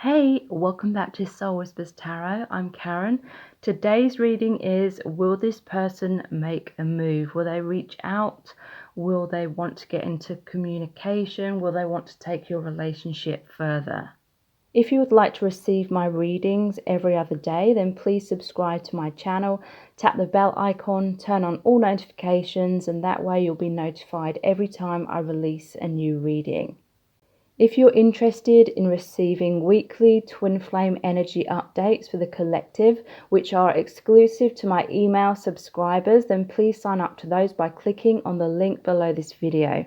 Hey, welcome back to Soul Whispers Tarot. I'm Karen. Today's reading is, will this person make a move? Will they reach out? Will they want to get into communication? Will they want to take your relationship further? If you would like to receive my readings every other day, then please subscribe to my channel, tap the bell icon, turn on all notifications, and that way you'll be notified every time I release a new reading. If you're interested in receiving weekly twin flame energy updates for the collective, which are exclusive to my email subscribers, then please sign up to those by clicking on the link below this video.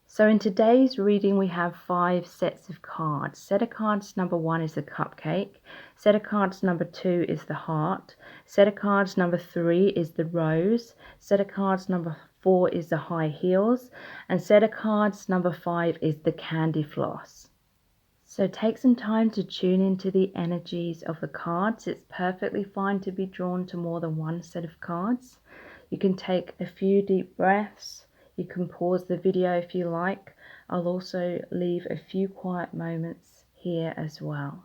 So in today's reading, we have 5 sets of cards. Set of cards number 1 is the cupcake. Set of cards number 2 is the heart. Set of cards number 3 is the rose. Set of cards number 4 is the high heels. And set of cards number 5 is the candy floss. So take some time to tune into the energies of the cards. It's perfectly fine to be drawn to more than one set of cards. You can take a few deep breaths. You can pause the video if you like. I'll also leave a few quiet moments here as well.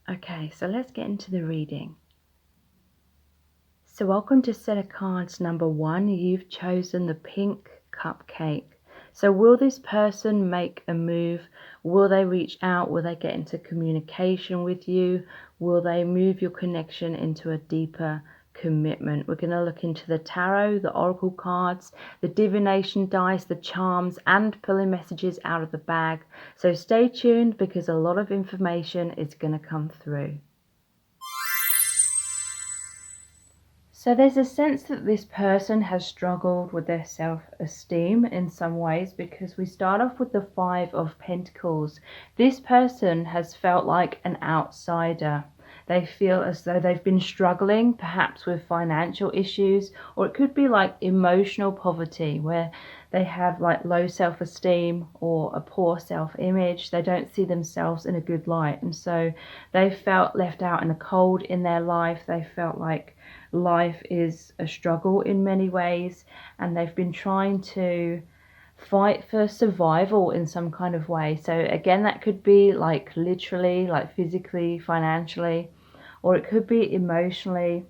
Okay, so let's get into the reading. So welcome to set of cards number 1. You've chosen the pink cupcake. So will this person make a move? Will they reach out? Will they get into communication with you? Will they move your connection into a deeper commitment? We're going to look into the tarot, the oracle cards, the divination dice, the charms, and pulling messages out of the bag. So stay tuned because a lot of information is going to come through. So there's a sense that this person has struggled with their self-esteem in some ways, because we start off with the 5 of Pentacles. This person has felt like an outsider. They feel as though they've been struggling, perhaps with financial issues, or it could be like emotional poverty, where they have like low self-esteem or a poor self-image. They don't see themselves in a good light, and so they felt left out in the cold in their life. They felt like life is a struggle in many ways, and they've been trying to fight for survival in some kind of way. So again, that could be like literally, like physically, financially, or it could be emotionally.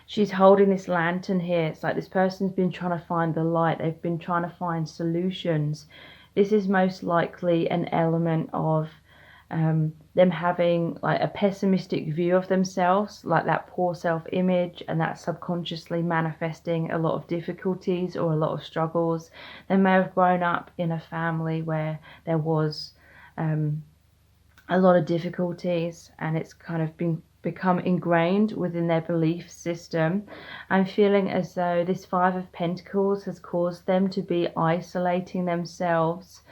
She's holding this lantern here. It's like this person's been trying to find the light. They've been trying to find solutions. This is most likely an element of them having like a pessimistic view of themselves, like that poor self-image, and that subconsciously manifesting a lot of difficulties or a lot of struggles. They may have grown up in a family where there was a lot of difficulties, and it's kind of become ingrained within their belief system. I'm feeling as though this 5 of Pentacles has caused them to be isolating themselves,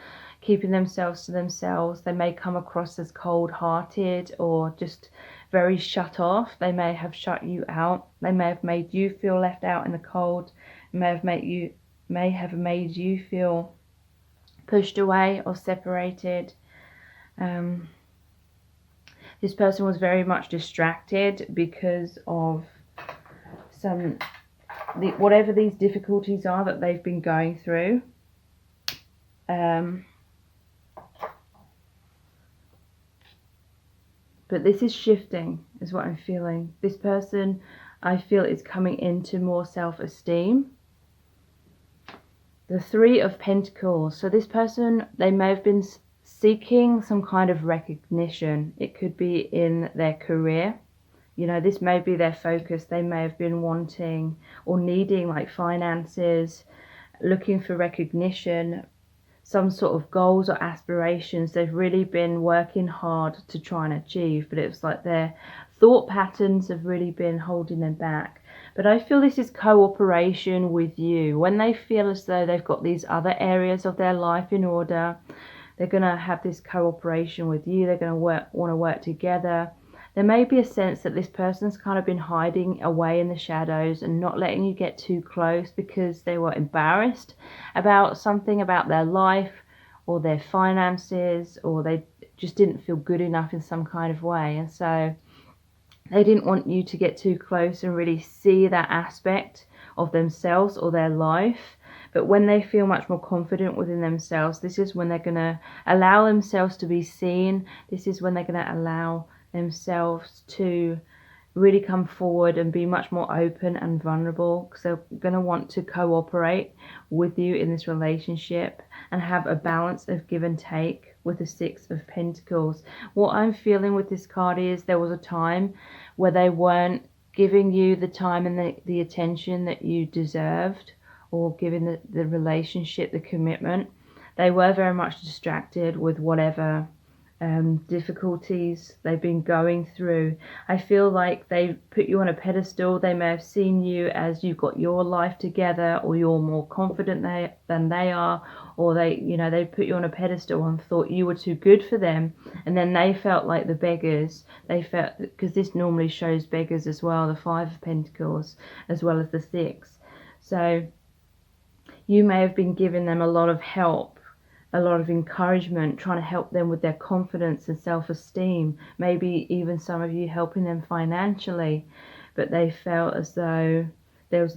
keeping themselves to themselves. They may come across as cold-hearted or just very shut off. They may have shut you out. They may have made you feel left out in the cold. May have made you feel pushed away or separated. This person was very much distracted because of whatever these difficulties are that they've been going through. But this is shifting, is what I'm feeling. This person, I feel, is coming into more self-esteem. The 3 of Pentacles. So this person, they may have been seeking some kind of recognition. It could be in their career. You know, this may be their focus. They may have been wanting or needing like finances, looking for recognition, some sort of goals or aspirations they've really been working hard to try and achieve, but it's like their thought patterns have really been holding them back. But I feel this is cooperation with you. When they feel as though they've got these other areas of their life in order, they're going to have this cooperation with you. They're going to want to work together. There may be a sense that this person's kind of been hiding away in the shadows and not letting you get too close because they were embarrassed about something about their life or their finances, or just didn't feel good enough in some kind of way. And so they didn't want you to get too close and really see that aspect of themselves or their life. But when they feel much more confident within themselves, this is when they're going to allow themselves to be seen. This is when they're going to allow themselves to really come forward and be much more open and vulnerable, because they're going to want to cooperate with you in this relationship and have a balance of give and take with the Six of Pentacles. What I'm feeling with this card is there was a time where they weren't giving you the time and the attention that you deserved, or giving the relationship the commitment. They were very much distracted with whatever difficulties they've been going through. I feel like they put you on a pedestal. They may have seen you as you've got your life together, or you're more confident than they are, or they put you on a pedestal and thought you were too good for them, and then they felt like the beggars. They felt, because this normally shows beggars as well, the Five of Pentacles as well as the Six. So you may have been giving them a lot of help, a lot of encouragement, trying to help them with their confidence and self-esteem, maybe even some of you helping them financially, but they felt as though there was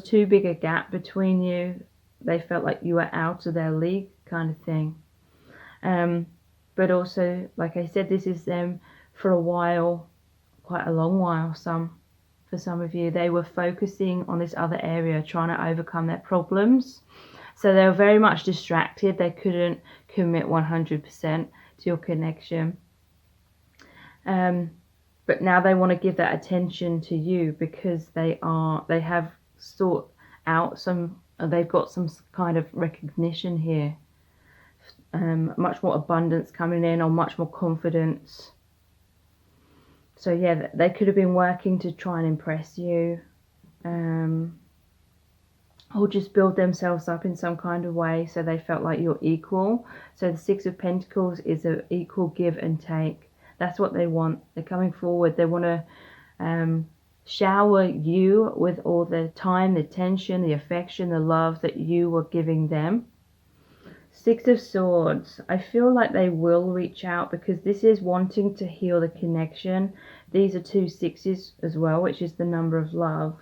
too big a gap between you. They felt like you were out of their league, kind of thing. But also, like I said, this is them for a while, quite a long while. For some of you, they were focusing on this other area, trying to overcome their problems. So they were very much distracted. They couldn't commit 100% to your connection. But now they want to give that attention to you, because they have sought out they've got some kind of recognition here. Much more abundance coming in, or much more confidence. So yeah, they could have been working to try and impress you, or just build themselves up in some kind of way, so they felt like you're equal. So the Six of Pentacles is an equal give and take. That's what they want. They're coming forward. They want to shower you with all the time, the attention, the affection, the love that you were giving them. Six of Swords. I feel like they will reach out, because this is wanting to heal the connection. These are two sixes as well, which is the number of love.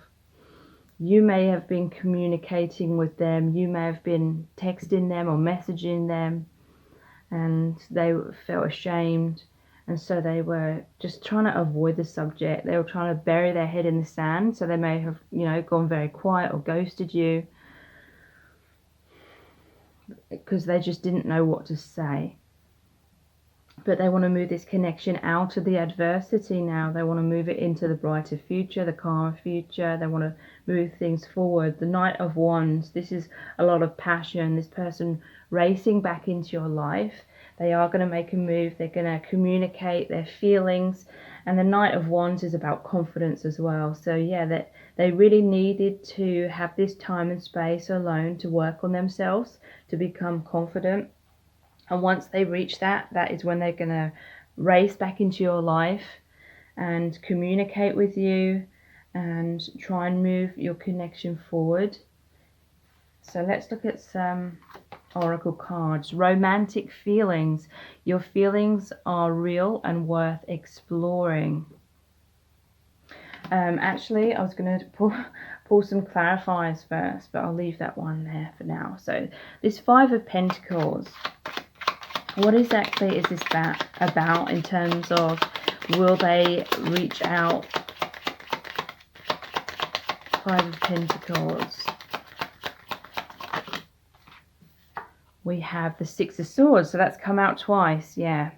You may have been communicating with them. You may have been texting them or messaging them, and they felt ashamed, and so they were just trying to avoid the subject. They were trying to bury their head in the sand, so they may have, gone very quiet or ghosted you, because they just didn't know what to say. But they want to move this connection out of the adversity now. They want to move it into the brighter future, the calmer future. They want to move things forward. The Knight of Wands, this is a lot of passion. This person racing back into your life. They are going to make a move. They're going to communicate their feelings. And the Knight of Wands is about confidence as well. So yeah, that they really needed to have this time and space alone to work on themselves, to become confident. And once they reach that is when they're going to race back into your life and communicate with you and try and move your connection forward. So let's look at some oracle cards. Romantic feelings. Your feelings are real and worth exploring. Actually, I was going to pull some clarifiers first, but I'll leave that one there for now. So this Five of Pentacles. What exactly is this about in terms of, will they reach out? Five of Pentacles. We have the Six of Swords, so that's come out twice, yeah.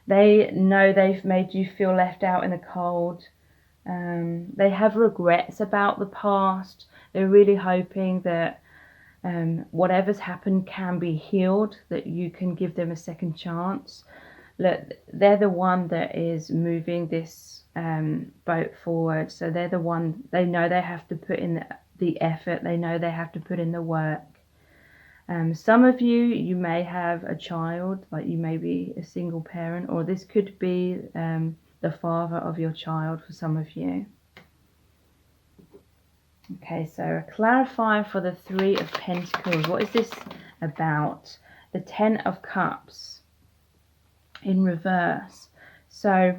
They know they've made you feel left out in the cold. They have regrets about the past. They're really hoping that whatever's happened can be healed, that you can give them a second chance. Look, they're the one that is moving this boat forward. So they're the one, they know they have to put in the effort. They know they have to put in the work. Some of you may have a child, like you may be a single parent, or this could be the father of your child for some of you. Okay, so a clarifier for the Three of Pentacles. What is this about? The Ten of Cups. in reverse. So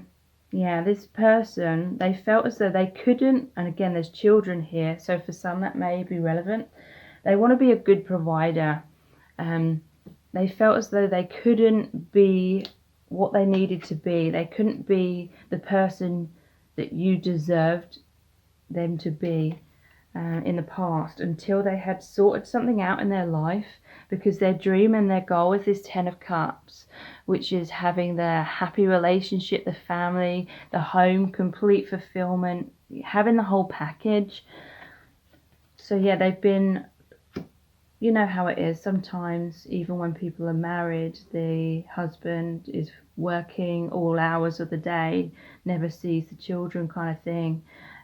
yeah, this person, they felt as though they couldn't, and again, there's children here, so for some that may be relevant. They want to be a good provider. They felt as though they couldn't be what they needed to be. They couldn't be the person that you deserved them to be in the past until they had sorted something out in their life, because their dream and their goal is this 10 of Cups, which is having the happy relationship, the family, the home, complete fulfillment, having the whole package. So yeah, they've been, you know how it is sometimes, even when people are married, the husband is working all hours of the day, never sees the children, kind of thing,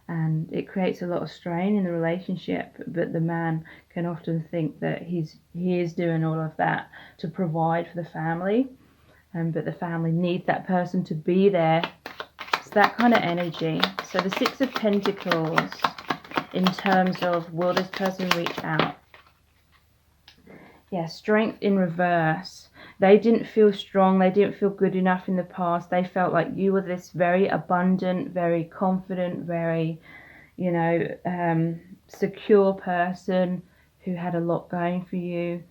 and it creates a lot of strain in the relationship. But the man can often think that he is doing all of that to provide for the family, but the family needs that person to be there. It's that kind of energy. So the Six of Pentacles, in terms of, will this person reach out? Yeah, Strength in reverse. They didn't feel strong. They didn't feel good enough in the past. They felt like you were this very abundant, very confident, very, you know, secure person who had a lot going for you.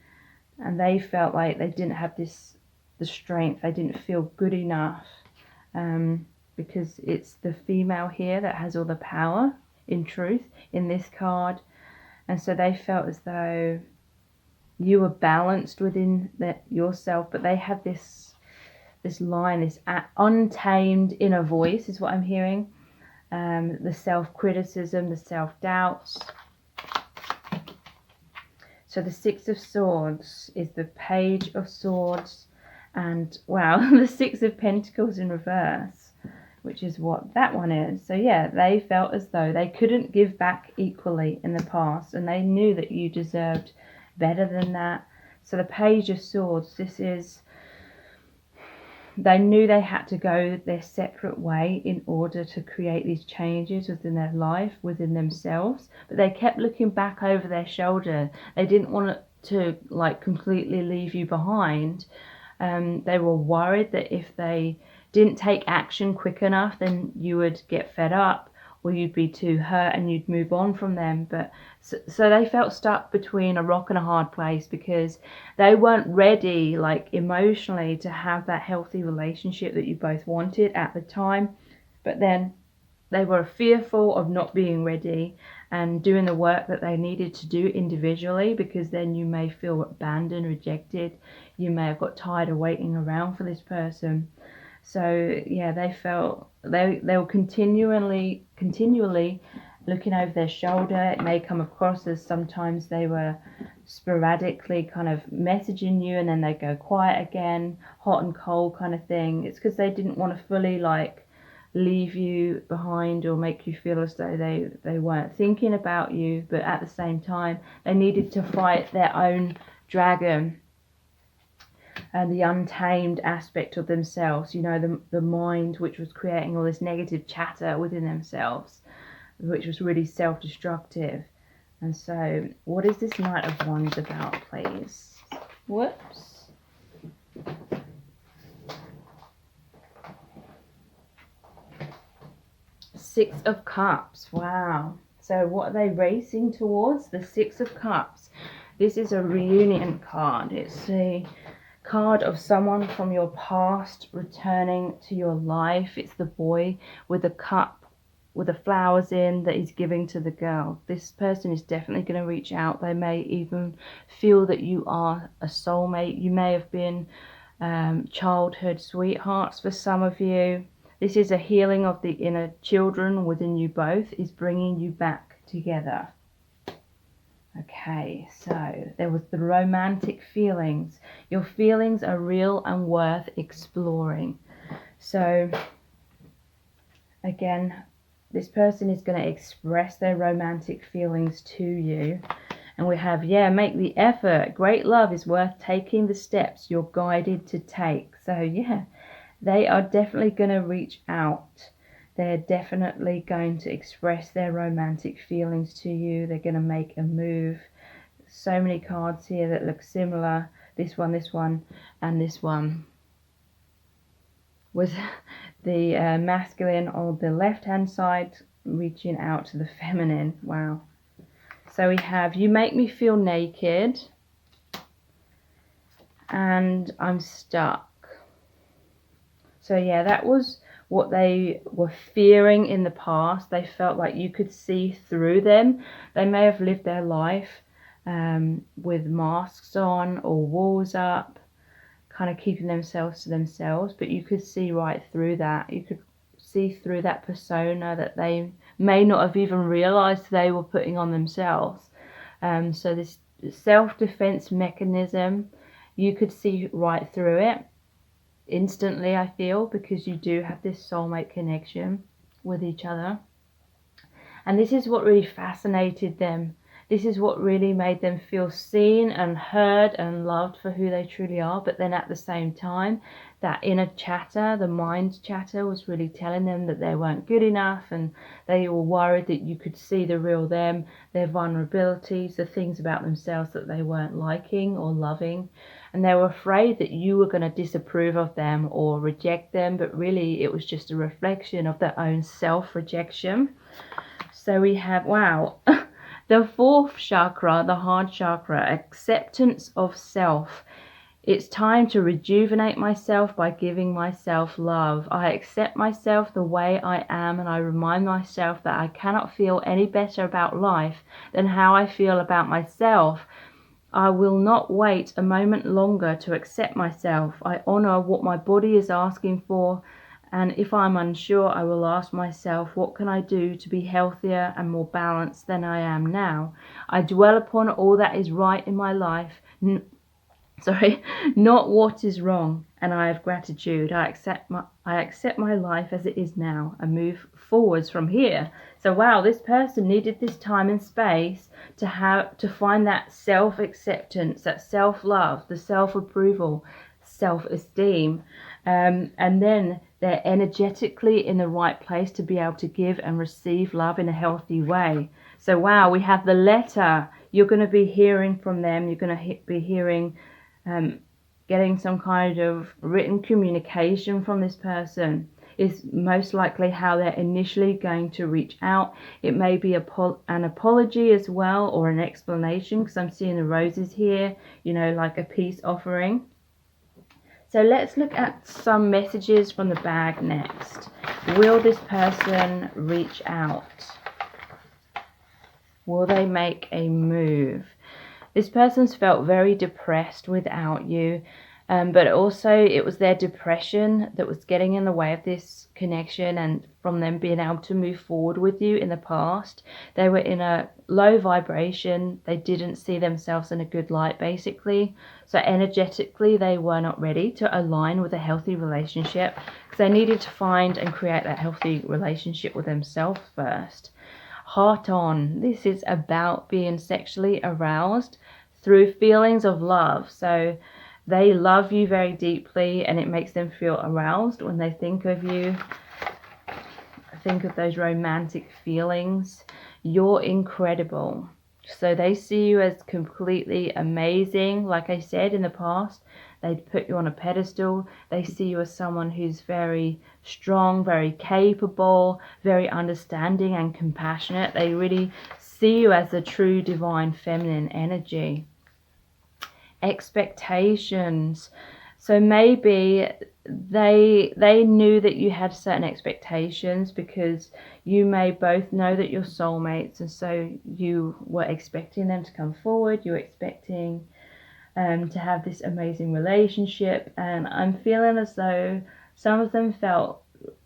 And they felt like they didn't have the strength. They didn't feel good enough, because it's the female here that has all the power, in truth, in this card. And so they felt as though you were balanced within yourself, but they had this line, this untamed inner voice is what I'm hearing. The self-criticism, the self-doubts. So the Six of Swords is the Page of Swords, and wow, the Six of Pentacles in reverse, which is what that one is. So yeah, they felt as though they couldn't give back equally in the past, and they knew that you deserved better than that. So the Page of Swords, this is, they knew they had to go their separate way in order to create these changes within their life, within themselves, but they kept looking back over their shoulder. They didn't want to like completely leave you behind. They were worried that if they didn't take action quick enough, then you would get fed up, or you'd be too hurt and you'd move on from them. But so they felt stuck between a rock and a hard place, because they weren't ready, like emotionally, to have that healthy relationship that you both wanted at the time. But then they were fearful of not being ready and doing the work that they needed to do individually, because then you may feel abandoned, rejected. You may have got tired of waiting around for this person. So yeah, they felt they were continually looking over their shoulder. It may come across as sometimes they were sporadically kind of messaging you, and then they go quiet again, hot and cold kind of thing. It's because they didn't want to fully like leave you behind or make you feel as though they weren't thinking about you, but at the same time they needed to fight their own dragon, and the untamed aspect of themselves, you know, the mind which was creating all this negative chatter within themselves, which was really self-destructive. And so what is this Knight of Wands about, please? Whoops. Six of Cups. Wow. So what are they racing towards? The Six of Cups. This is a reunion card. It's a card of someone from your past returning to your life. It's the boy with a cup with the flowers in that he's giving to the girl. This person is definitely going to reach out. They may even feel that you are a soulmate. You may have been childhood sweethearts for some of you. This is a healing of the inner children within you both, is bringing you back together. Okay, so there was the romantic feelings. Your feelings are real and worth exploring. So again, this person is going to express their romantic feelings to you. And we have, yeah, make the effort. Great love is worth taking the steps you're guided to take. So yeah, they are definitely going to reach out. They're definitely going to express their romantic feelings to you. They're going to make a move. So many cards here that look similar. This one, and this one. with the masculine on the left hand side reaching out to the feminine. Wow. So we have, you make me feel naked and I'm stuck. So yeah, that was what they were fearing in the past. They felt like you could see through them. They may have lived their life with masks on or walls up, kind of keeping themselves to themselves, but you could see right through that. You could see through that persona that they may not have even realized they were putting on themselves. So this self-defense mechanism, you could see right through it instantly, I feel, because you do have this soulmate connection with each other. And this is what really fascinated them. This is what really made them feel seen and heard and loved for who they truly are. But then at the same time, that inner chatter, the mind chatter, was really telling them that they weren't good enough, and they were worried that you could see the real them, their vulnerabilities, the things about themselves that they weren't liking or loving. And they were afraid that you were going to disapprove of them or reject them, but really it was just a reflection of their own self-rejection. So we have, wow, the fourth chakra, the heart chakra, acceptance of self. It's time to rejuvenate myself by giving myself love. I accept myself the way I am, and I remind myself that I cannot feel any better about life than how I feel about myself. I will not wait a moment longer to accept myself. I honor what my body is asking for, and if I'm unsure, I will ask myself, what can I do to be healthier and more balanced than I am now? I dwell upon all that is right in my life, not what is wrong, and I have gratitude. I accept my life as it is now and move forwards from here. So wow, this person needed this time and space to find that self-acceptance, that self-love, the self-approval, self-esteem, and then they're energetically in the right place to be able to give and receive love in a healthy way. So wow, we have the letter. You're going to be hearing from them. You're going to be hearing, getting some kind of written communication from this person. Is most likely how they're initially going to reach out. It may be an apology as well, or an explanation, because I'm seeing the roses here, you know, like a peace offering. So let's look at some messages from the bag next. Will this person reach out? Will they make a move? This person's felt very depressed without you. But also it was their depression that was getting in the way of this connection and from them being able to move forward with you in the past. They were in a low vibration. They didn't see themselves in a good light, basically. So energetically, they were not ready to align with a healthy relationship, because they needed to find and create that healthy relationship with themselves first. Heart on. This is about being sexually aroused through feelings of love. So they love you very deeply, and it makes them feel aroused when they think of you. Think of those romantic feelings. You're incredible. So they see you as completely amazing. Like I said in the past, they'd put you on a pedestal. They see you as someone who's very strong, very capable, very understanding and compassionate. They really see you as a true divine feminine energy. Expectations. So maybe they knew that you had certain expectations, because you may both know that you're soulmates, and so you were expecting them to come forward. You were expecting to have this amazing relationship, and I'm feeling as though some of them felt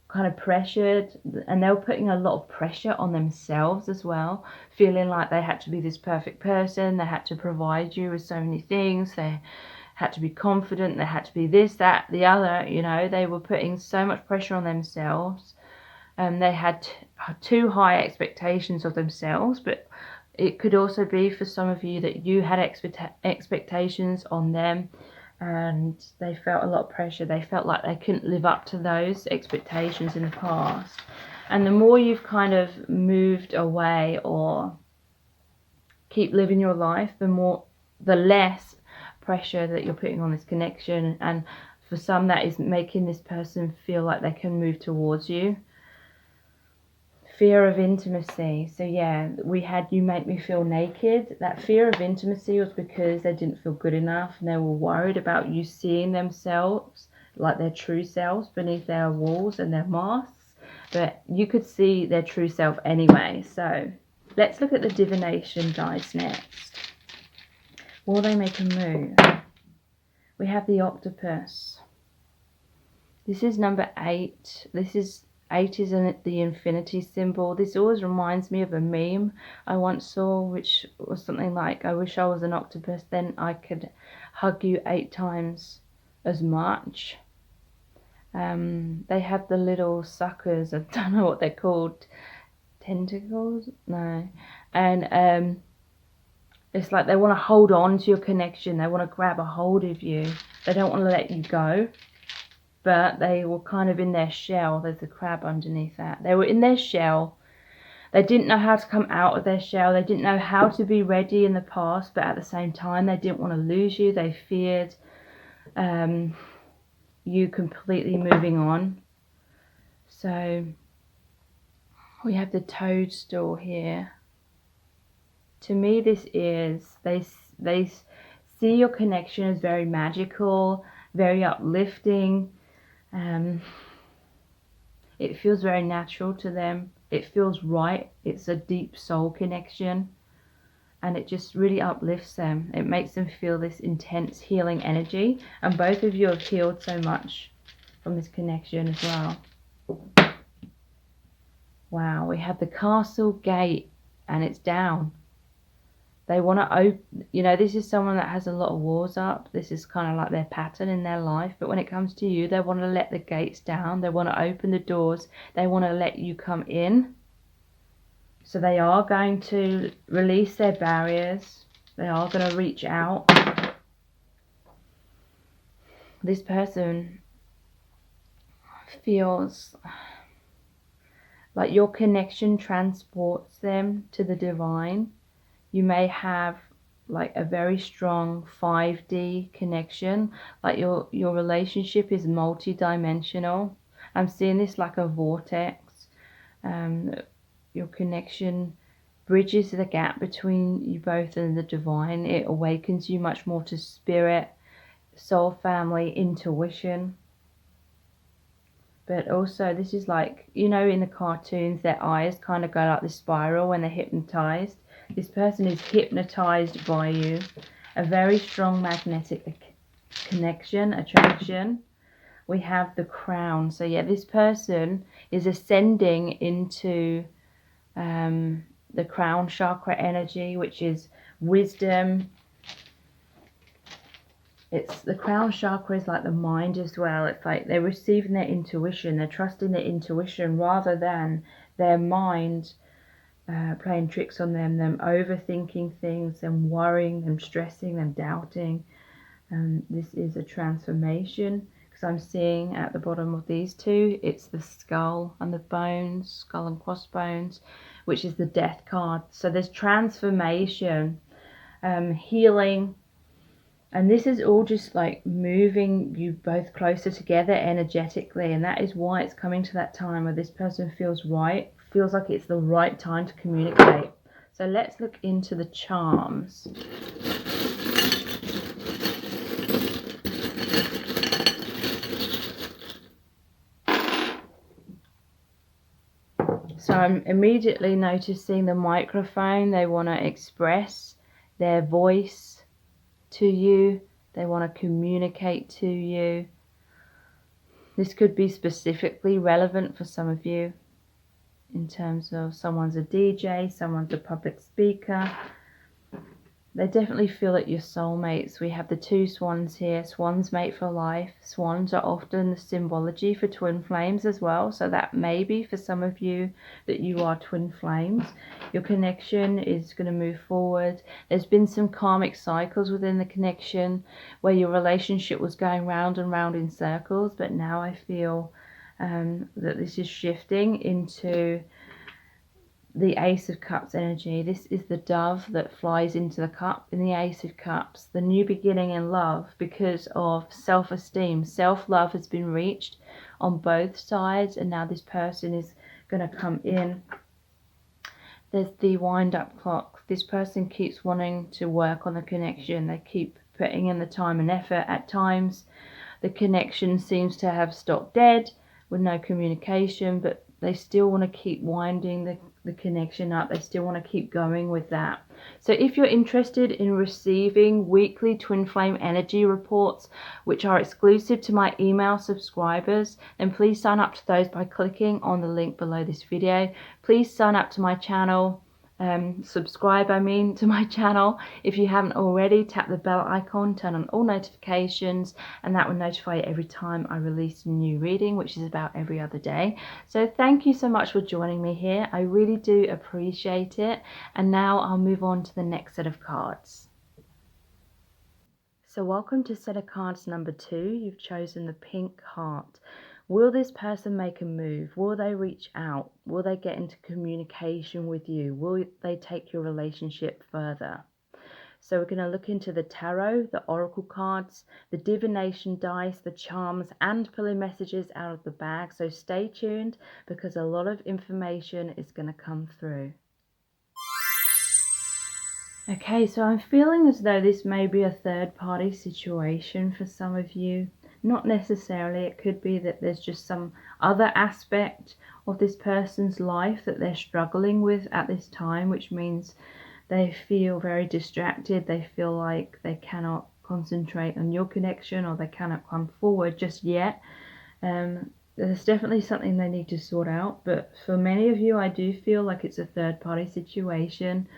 kind of pressured, and they were putting a lot of pressure on themselves as well, feeling like they had to be this perfect person. They had to provide you with so many things. They had to be confident. They had to be this, that, the other. You know, they were putting so much pressure on themselves, and they had too high expectations of themselves. But it could also be for some of you that you had expectations on them, and they felt a lot of pressure. They felt like they couldn't live up to those expectations in the past. And the more you've kind of moved away or keep living your life, the less pressure that you're putting on this connection, and For some, that is making this person feel like they can move towards you. Fear of intimacy. So yeah, we had you make me feel naked. That fear of intimacy was because they didn't feel good enough and they were worried about you seeing themselves, like their true selves, beneath their walls and their masks. But you could see their true self anyway. So let's look at the divination dice next. Will they make a move? We have the octopus. This is number 8. 8 is the infinity symbol. This always reminds me of a meme I once saw, which was something like, I wish I was an octopus, then I could hug you 8 times as much. They have the little suckers, I don't know what they're called, tentacles? No. And it's like they want to hold on to your connection. They want to grab a hold of you. They don't want to let you go. But they were kind of in their shell. There's a crab underneath that. They were in their shell. They didn't know how to come out of their shell. They didn't know how to be ready in the past, but at the same time, they didn't want to lose you. They feared you completely moving on. So we have the toadstool here. To me, this is, they see your connection as very magical, very uplifting. It feels very natural to them. It feels right. It's a deep soul connection, and it just really uplifts them. It makes them feel this intense healing energy, and both of you have healed so much from this connection as well. Wow, we have the castle gate, and it's down. They want to open, you know, this is someone that has a lot of walls up. This is kind of like their pattern in their life. But when it comes to you, they want to let the gates down. They want to open the doors. They want to let you come in. So they are going to release their barriers. They are going to reach out. This person feels like your connection transports them to the divine. You may have like a very strong 5D connection, like your relationship is multi-dimensional. I'm seeing this like a vortex. Your connection bridges the gap between you both and the divine. It awakens you much more to spirit, soul family, intuition. But also this is like, you know, in the cartoons their eyes kind of go like this spiral when they're hypnotized. This person is hypnotized by you. A very strong magnetic connection, attraction. We have the crown. So yeah, this person is ascending into the crown chakra energy, which is wisdom. It's the crown chakra is like the mind as well. It's like they're receiving their intuition. They're trusting their intuition rather than their mind playing tricks on them overthinking things, them worrying, them stressing, them doubting. This is a transformation, because I'm seeing at the bottom of these two, it's the skull and the bones, skull and crossbones, which is the death card. So there's transformation, healing, and this is all just like moving you both closer together energetically. And that is why it's coming to that time where this person feels right, feels like it's the right time to communicate. So let's look into the charms. So I'm immediately noticing the microphone. They want to express their voice to you. They want to communicate to you. This could be specifically relevant for some of you in terms of someone's a DJ, someone's a public speaker. They definitely feel that you're soulmates. We have the 2 swans here. Swans mate for life. Swans are often the symbology for twin flames as well. So that may be for some of you that you are twin flames. Your connection is going to move forward. There's been some karmic cycles within the connection where your relationship was going round and round in circles. But now I feel that this is shifting into the Ace of Cups energy. This is the dove that flies into the cup in the Ace of Cups, the new beginning in love because of self-esteem. Self-love has been reached on both sides, and now this person is going to come in. There's the wind-up clock. This person keeps wanting to work on the connection. They keep putting in the time and effort. At times, the connection seems to have stopped dead with no communication, but they still want to keep winding the connection up. They still want to keep going with that. So if you're interested in receiving weekly twin flame energy reports, which are exclusive to my email subscribers, then please sign up to those by clicking on the link below this video. Please sign up to my channel. Subscribe to my channel if you haven't already. Tap the bell icon, turn on all notifications, and that will notify you every time I release a new reading, which is about every other day. So thank you so much for joining me here. I really do appreciate it. And now I'll move on to the next set of cards. So welcome to set of cards number 2. You've chosen the pink heart. Will this person make a move? Will they reach out? Will they get into communication with you? Will they take your relationship further? So we're going to look into the tarot, the oracle cards, the divination dice, the charms, and pulling messages out of the bag. So stay tuned because a lot of information is going to come through. Okay, so I'm feeling as though this may be a third-party situation for some of you. Not necessarily. It could be that there's just some other aspect of this person's life that they're struggling with at this time, which means they feel very distracted. They feel like they cannot concentrate on your connection, or they cannot come forward just yet. There's definitely something they need to sort out, but for many of you, I do feel like it's a third-party situation,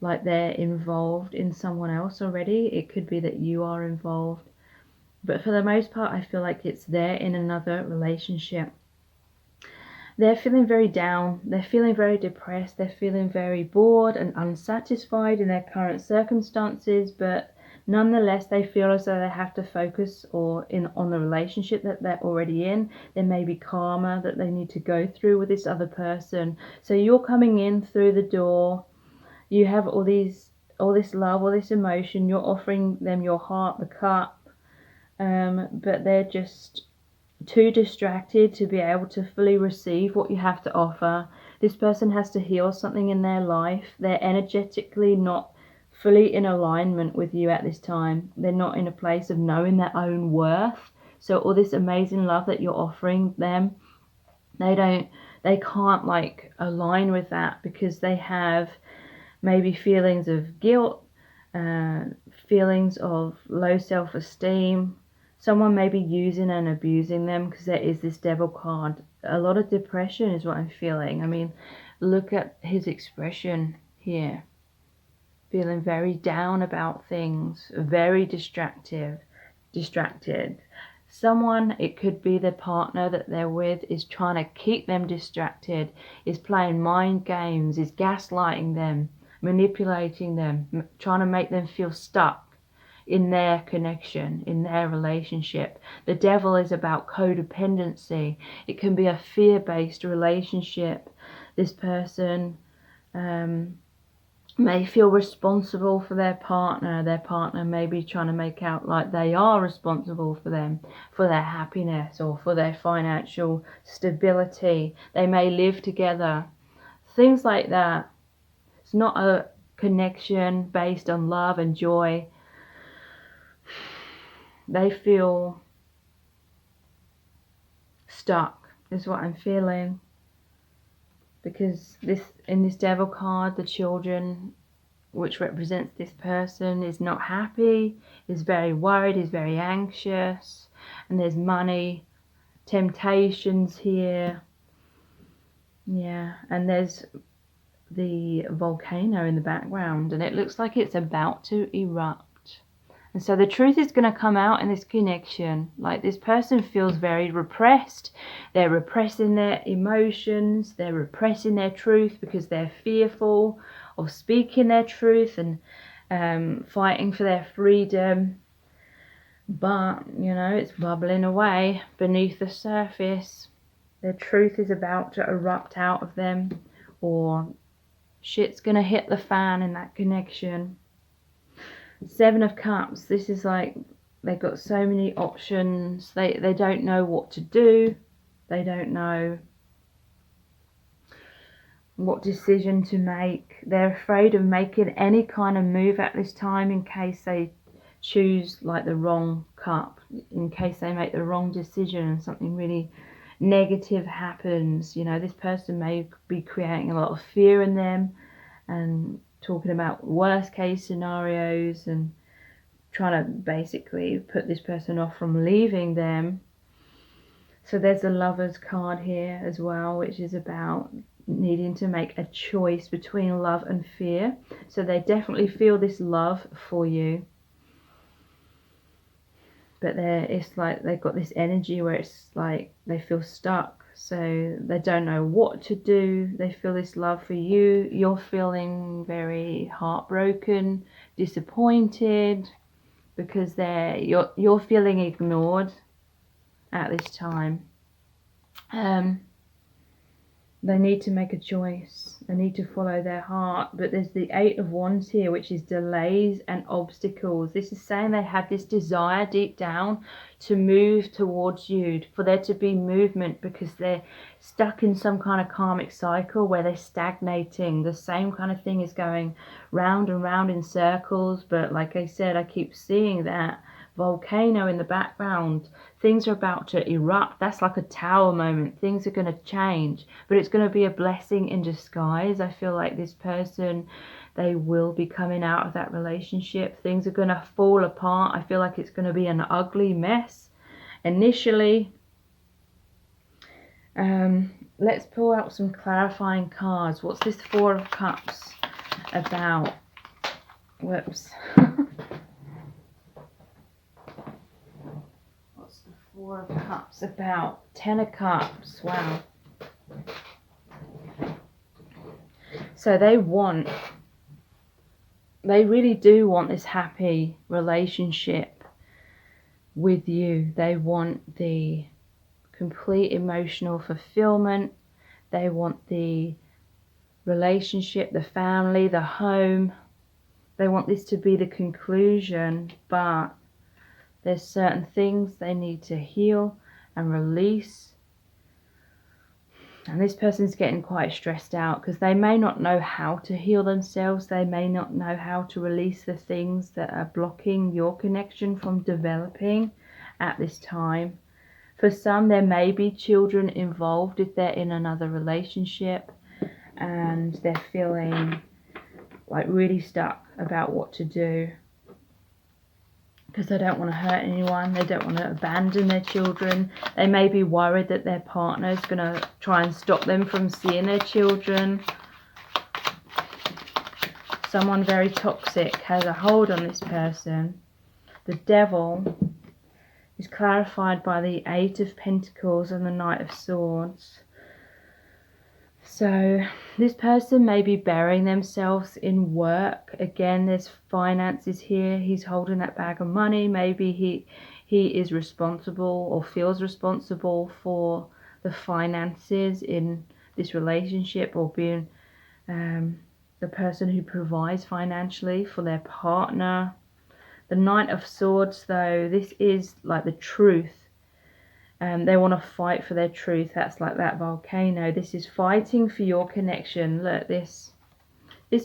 like they're involved in someone else already. It could be that you are involved. But for the most part, I feel like it's there in another relationship. They're feeling very down. They're feeling very depressed. They're feeling very bored and unsatisfied in their current circumstances. But nonetheless, they feel as though they have to focus on the relationship that they're already in. There may be karma that they need to go through with this other person. So you're coming in through the door. You have all this love, all this emotion. You're offering them your heart, the cup. But they're just too distracted to be able to fully receive what you have to offer. This person has to heal something in their life. They're energetically not fully in alignment with you at this time. They're not in a place of knowing their own worth. So all this amazing love that you're offering them, they can't like align with that because they have maybe feelings of guilt, feelings of low self-esteem. Someone may be using and abusing them because there is this devil card. A lot of depression is what I'm feeling. I mean, look at his expression here. Feeling very down about things, very distracted. Someone, it could be the partner that they're with, is trying to keep them distracted, is playing mind games, is gaslighting them, manipulating them, trying to make them feel stuck in their connection, in their relationship. The devil is about codependency. It can be a fear-based relationship. This person may feel responsible for their partner. Their partner may be trying to make out like they are responsible for them, for their happiness or for their financial stability. They may live together. Things like that. It's not a connection based on love and joy. They feel stuck is what I'm feeling, because in this devil card, the children, which represents this person, is not happy, is very worried, is very anxious, and there's money, temptations here. Yeah, and there's the volcano in the background, and it looks like it's about to erupt. And so the truth is going to come out in this connection. Like, this person feels very repressed. They're repressing their emotions. They're repressing their truth because they're fearful of speaking their truth and fighting for their freedom. But, you know, it's bubbling away beneath the surface. Their truth is about to erupt out of them, or Shit's gonna hit the fan in that connection. 7 of Cups, this is like they've got so many options. They don't know what to do. They don't know what decision to make. They're afraid of making any kind of move at this time in case they choose like the wrong cup, in case they make the wrong decision and something really negative happens. You know, this person may be creating a lot of fear in them and talking about worst case scenarios and trying to basically put this person off from leaving them. So there's a Lover's card here as well, which is about needing to make a choice between love and fear. So they definitely feel this love for you, but it's like they've got this energy where it's like they feel stuck, so they don't know what to do. They feel this love for you. You're feeling very heartbroken, disappointed, because you're feeling ignored at this time. They need to make a choice. They need to follow their heart. But there's the 8 of Wands here, which is delays and obstacles. This is saying they have this desire deep down to move towards you, for there to be movement, because they're stuck in some kind of karmic cycle where they're stagnating. The same kind of thing is going round and round in circles. But like I said, I keep seeing that volcano in the background. Things are about to erupt. That's like a tower moment. Things are going to change, but it's going to be a blessing in disguise. I feel like this person, they will be coming out of that relationship. Things are going to fall apart. I feel like it's going to be an ugly mess initially. Let's pull out some clarifying cards. What's this 4 of Cups about? Whoops. 4 of Cups about? 10 of Cups. Wow. So they really do want this happy relationship with you. They want the complete emotional fulfillment. They want the relationship, the family, the home. They want this to be the conclusion, but there's certain things they need to heal and release. And this person's getting quite stressed out because they may not know how to heal themselves. They may not know how to release the things that are blocking your connection from developing at this time. For some, there may be children involved if they're in another relationship and they're feeling like really stuck about what to do, because they don't want to hurt anyone. They don't want to abandon their children. They may be worried that their partner is going to try and stop them from seeing their children. Someone very toxic has a hold on this person. The Devil is clarified by the 8 of Pentacles and the Knight of Swords. So this person may be burying themselves in work. Again, there's finances here. He's holding that bag of money. Maybe he is responsible or feels responsible for the finances in this relationship, or being the person who provides financially for their partner. The Knight of Swords, though, this is like the truth. They want to fight for their truth. That's like that volcano. This is fighting for your connection. Look, this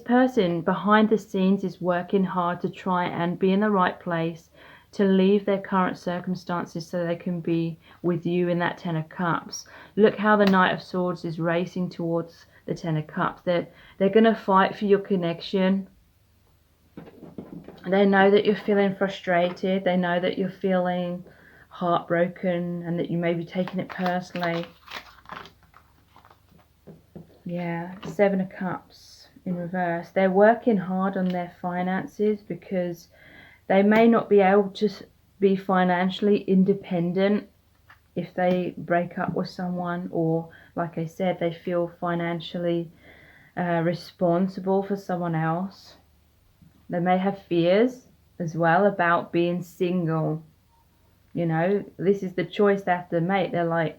person behind the scenes is working hard to try and be in the right place, to leave their current circumstances so they can be with you in that 10 of Cups. Look how the Knight of Swords is racing towards the 10 of Cups. They're going to fight for your connection. They know that you're feeling frustrated. They know that you're feeling heartbroken and that you may be taking it personally. Yeah, 7 of Cups in reverse. They're working hard on their finances because they may not be able to be financially independent if they break up with someone, or like I said, they feel financially responsible for someone else. They may have fears as well about being single. You know, this is the choice they have to make. They're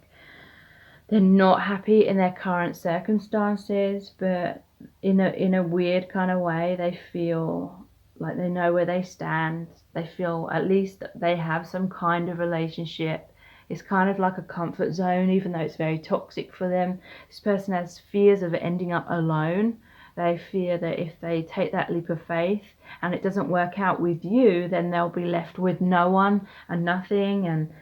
not happy in their current circumstances, but in a weird kind of way. They feel like they know where they stand. They feel at least that they have some kind of relationship. It's kind of like a comfort zone, even though it's very toxic for them. This person has fears of ending up alone. They fear that if they take that leap of faith and it doesn't work out with you, then they'll be left with no one and nothing, and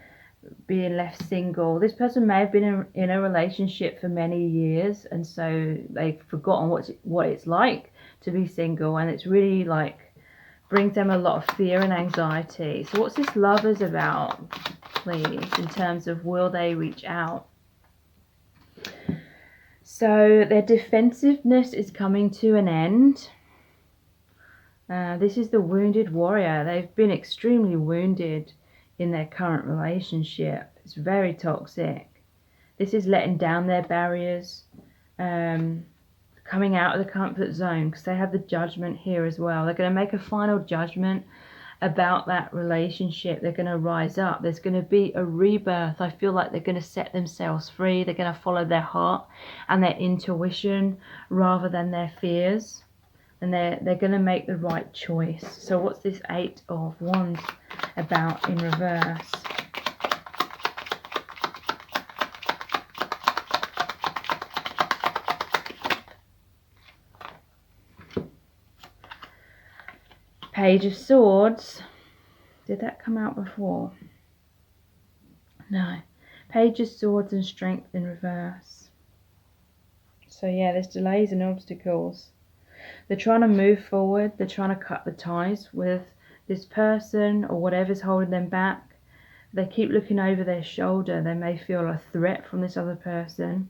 being left single. This person may have been in a relationship for many years, and so they've forgotten what it's like to be single, and it's really like brings them a lot of fear and anxiety. So what's this Lovers about, please, in terms of will they reach out? So their defensiveness is coming to an end. This is the wounded warrior. They've been extremely wounded in their current relationship. It's very toxic. This is letting down their barriers, coming out of the comfort zone, because they have the Judgment here as well. They're going to make a final judgment about that relationship. They're going to rise up. There's going to be a rebirth. I feel like they're going to set themselves free. They're going to follow their heart and their intuition rather than their fears. And they're going to make the right choice. So what's this Eight of Wands about in reverse? Page of Swords. Did that come out before? No. Page of Swords and Strength in reverse. So yeah, there's delays and obstacles. They're trying to move forward. They're trying to cut the ties with this person or whatever's holding them back. They keep looking over their shoulder. They may feel a threat from this other person,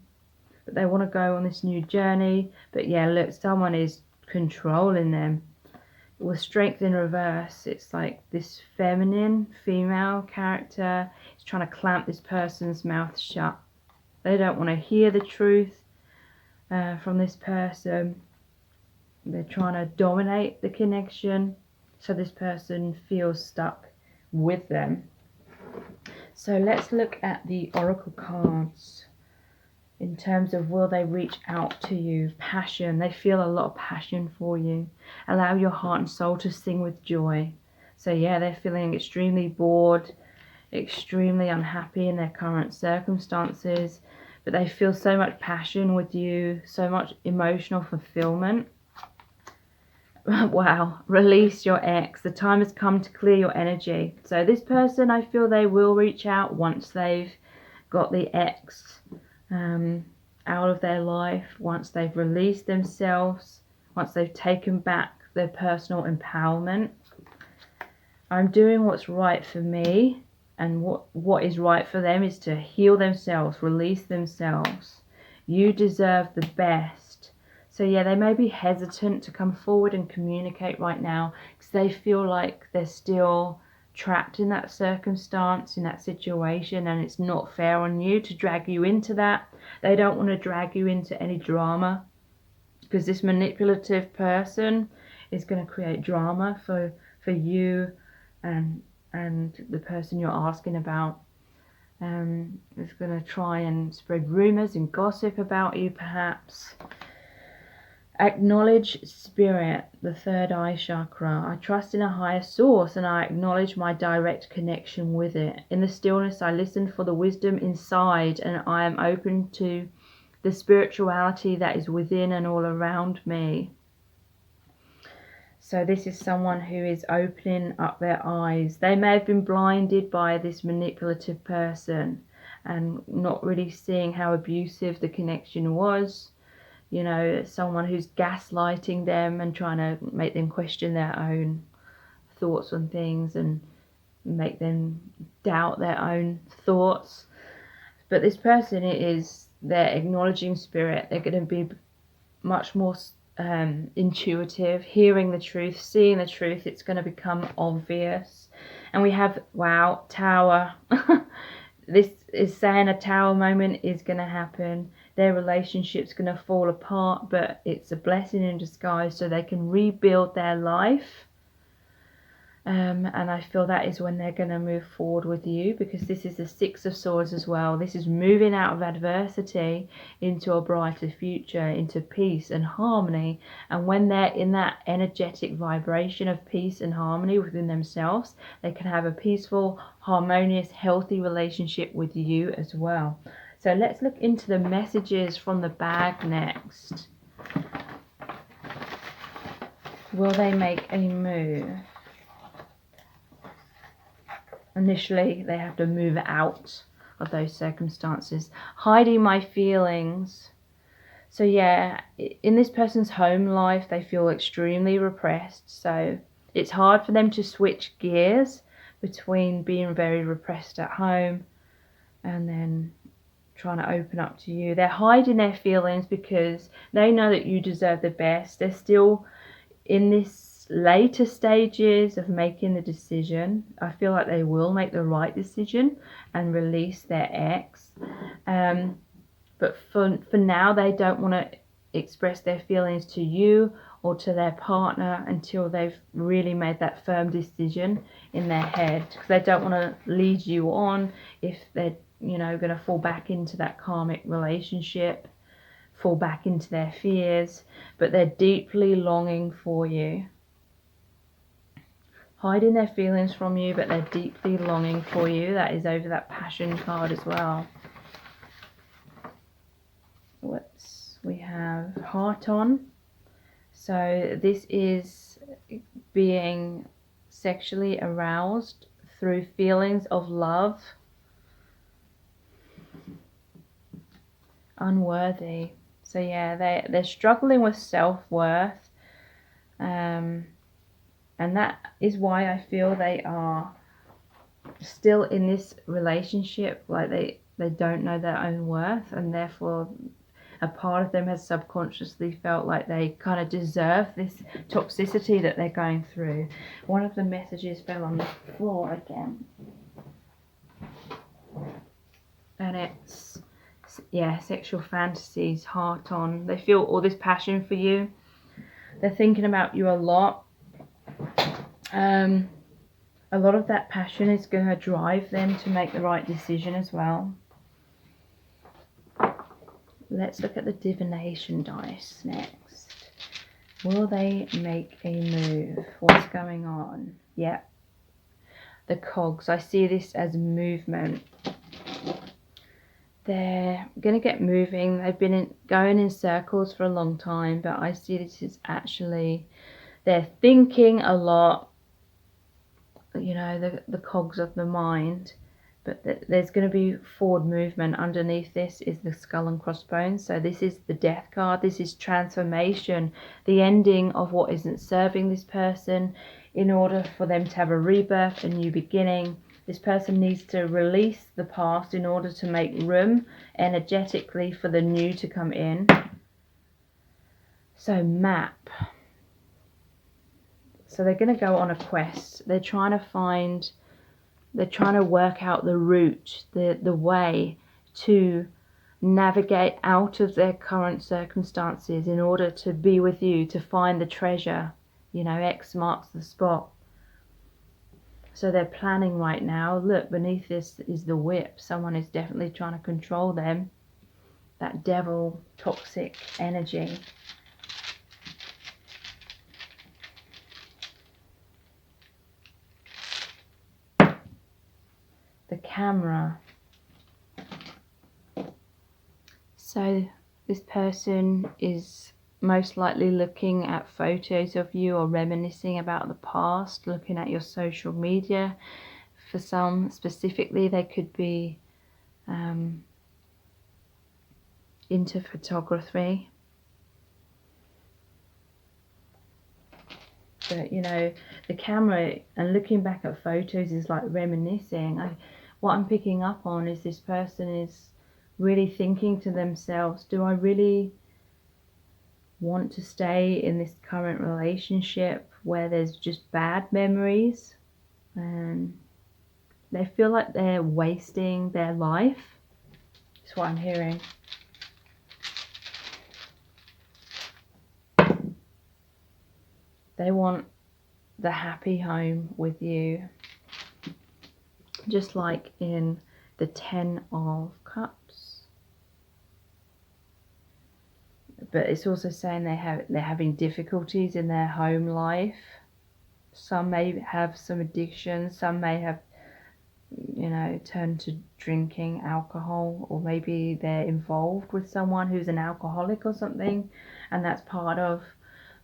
but they want to go on this new journey. But yeah, look, someone is controlling them. With Strength in reverse, it's like this feminine, female character is trying to clamp this person's mouth shut. They don't want to hear the truth from this person. They're trying to dominate the connection, so this person feels stuck with them. So let's look at the Oracle cards in terms of will they reach out to you. Passion. They feel a lot of passion for you. Allow your heart and soul to sing with joy. So yeah, they're feeling extremely bored, extremely unhappy in their current circumstances, but they feel so much passion with you, so much emotional fulfillment. Wow, release your ex. The time has come to clear your energy. So this person, I feel they will reach out once they've got the ex out of their life, once they've released themselves, once they've taken back their personal empowerment. I'm doing what's right for me, and what is right for them is to heal themselves, release themselves. You deserve the best. So yeah, they may be hesitant to come forward and communicate right now because they feel like they're still trapped in that circumstance, in that situation, and it's not fair on you to drag you into that. They don't want to drag you into any drama, because this manipulative person is going to create drama for you and the person you're asking about. Is going to try and spread rumors and gossip about you, perhaps. Acknowledge spirit, the third eye chakra. I trust in a higher source and I acknowledge my direct connection with it. In the stillness, I listen for the wisdom inside, and I am open to the spirituality that is within and all around me. So this is someone who is opening up their eyes. They may have been blinded by this manipulative person and not really seeing how abusive the connection was. You know, someone who's gaslighting them and trying to make them question their own thoughts on things and make them doubt their own thoughts. But this person they're acknowledging spirit. They're going to be much more intuitive, hearing the truth, seeing the truth. It's going to become obvious. And we have, wow, Tower. This is saying a Tower moment is going to happen. Their relationship's going to fall apart, but it's a blessing in disguise, so they can rebuild their life. And I feel that is when they're going to move forward with you, because this is the Six of Swords as well. This is moving out of adversity into a brighter future, into peace and harmony. And when they're in that energetic vibration of peace and harmony within themselves, they can have a peaceful, harmonious, healthy relationship with you as well. So let's look into the messages from the bag next. Will they make a move? Initially, they have to move out of those circumstances. Hiding my feelings. So yeah, in this person's home life, they feel extremely repressed. So it's hard for them to switch gears between being very repressed at home and then trying to open up to you. They're hiding their feelings because they know that you deserve the best. They're still in this later stages of making the decision. I feel like they will make the right decision and release their ex. But for now, they don't want to express their feelings to you or to their partner until they've really made that firm decision in their head, because they don't want to lead you on if they're, you know, going to fall back into that karmic relationship, fall back into their fears. But they're deeply longing for you, hiding their feelings from you, but they're deeply longing for you. That is over that passion card as well. We have heart on. So this is being sexually aroused through feelings of love. Unworthy. So yeah, they're struggling with self-worth. And that is why I feel they are still in this relationship, like they don't know their own worth, and therefore a part of them has subconsciously felt like they kind of deserve this toxicity that they're going through. One of the messages fell on the floor again. And it's, yeah, sexual fantasies, heart on. They feel all this passion for you. They're thinking about you a lot. A lot of that passion is going to drive them to make the right decision as well. Let's look at the divination dice next. Will they make a move? What's going on? Yeah. The cogs. I see this as movement. They're going to get moving. They've been going in circles for a long time, but I see this as actually they're thinking a lot, you know, the cogs of the mind. But there's going to be forward movement. Underneath this is the skull and crossbones. So this is the death card. This is transformation, the ending of what isn't serving this person in order for them to have a rebirth, a new beginning. This person needs to release the past in order to make room energetically for the new to come in. So map. So they're going to go on a quest. They're trying to work out the route, the way to navigate out of their current circumstances in order to be with you, to find the treasure. You know, X marks the spot. So they're planning right now. Look, beneath this is the whip. Someone is definitely trying to control them. That devil, toxic energy. The camera. So this person is most likely looking at photos of you or reminiscing about the past, looking at your social media. For some specifically, they could be into photography. But, you know, the camera and looking back at photos is like reminiscing. What I'm picking up on is this person is really thinking to themselves, do I really want to stay in this current relationship where there's just bad memories? And they feel like they're wasting their life. That's what I'm hearing. They want the happy home with you, just like in the 10 of Cups. But it's also saying they're having difficulties in their home life. Some may have some addiction, some may have, you know, turned to drinking alcohol, or maybe they're involved with someone who's an alcoholic or something, and that's part of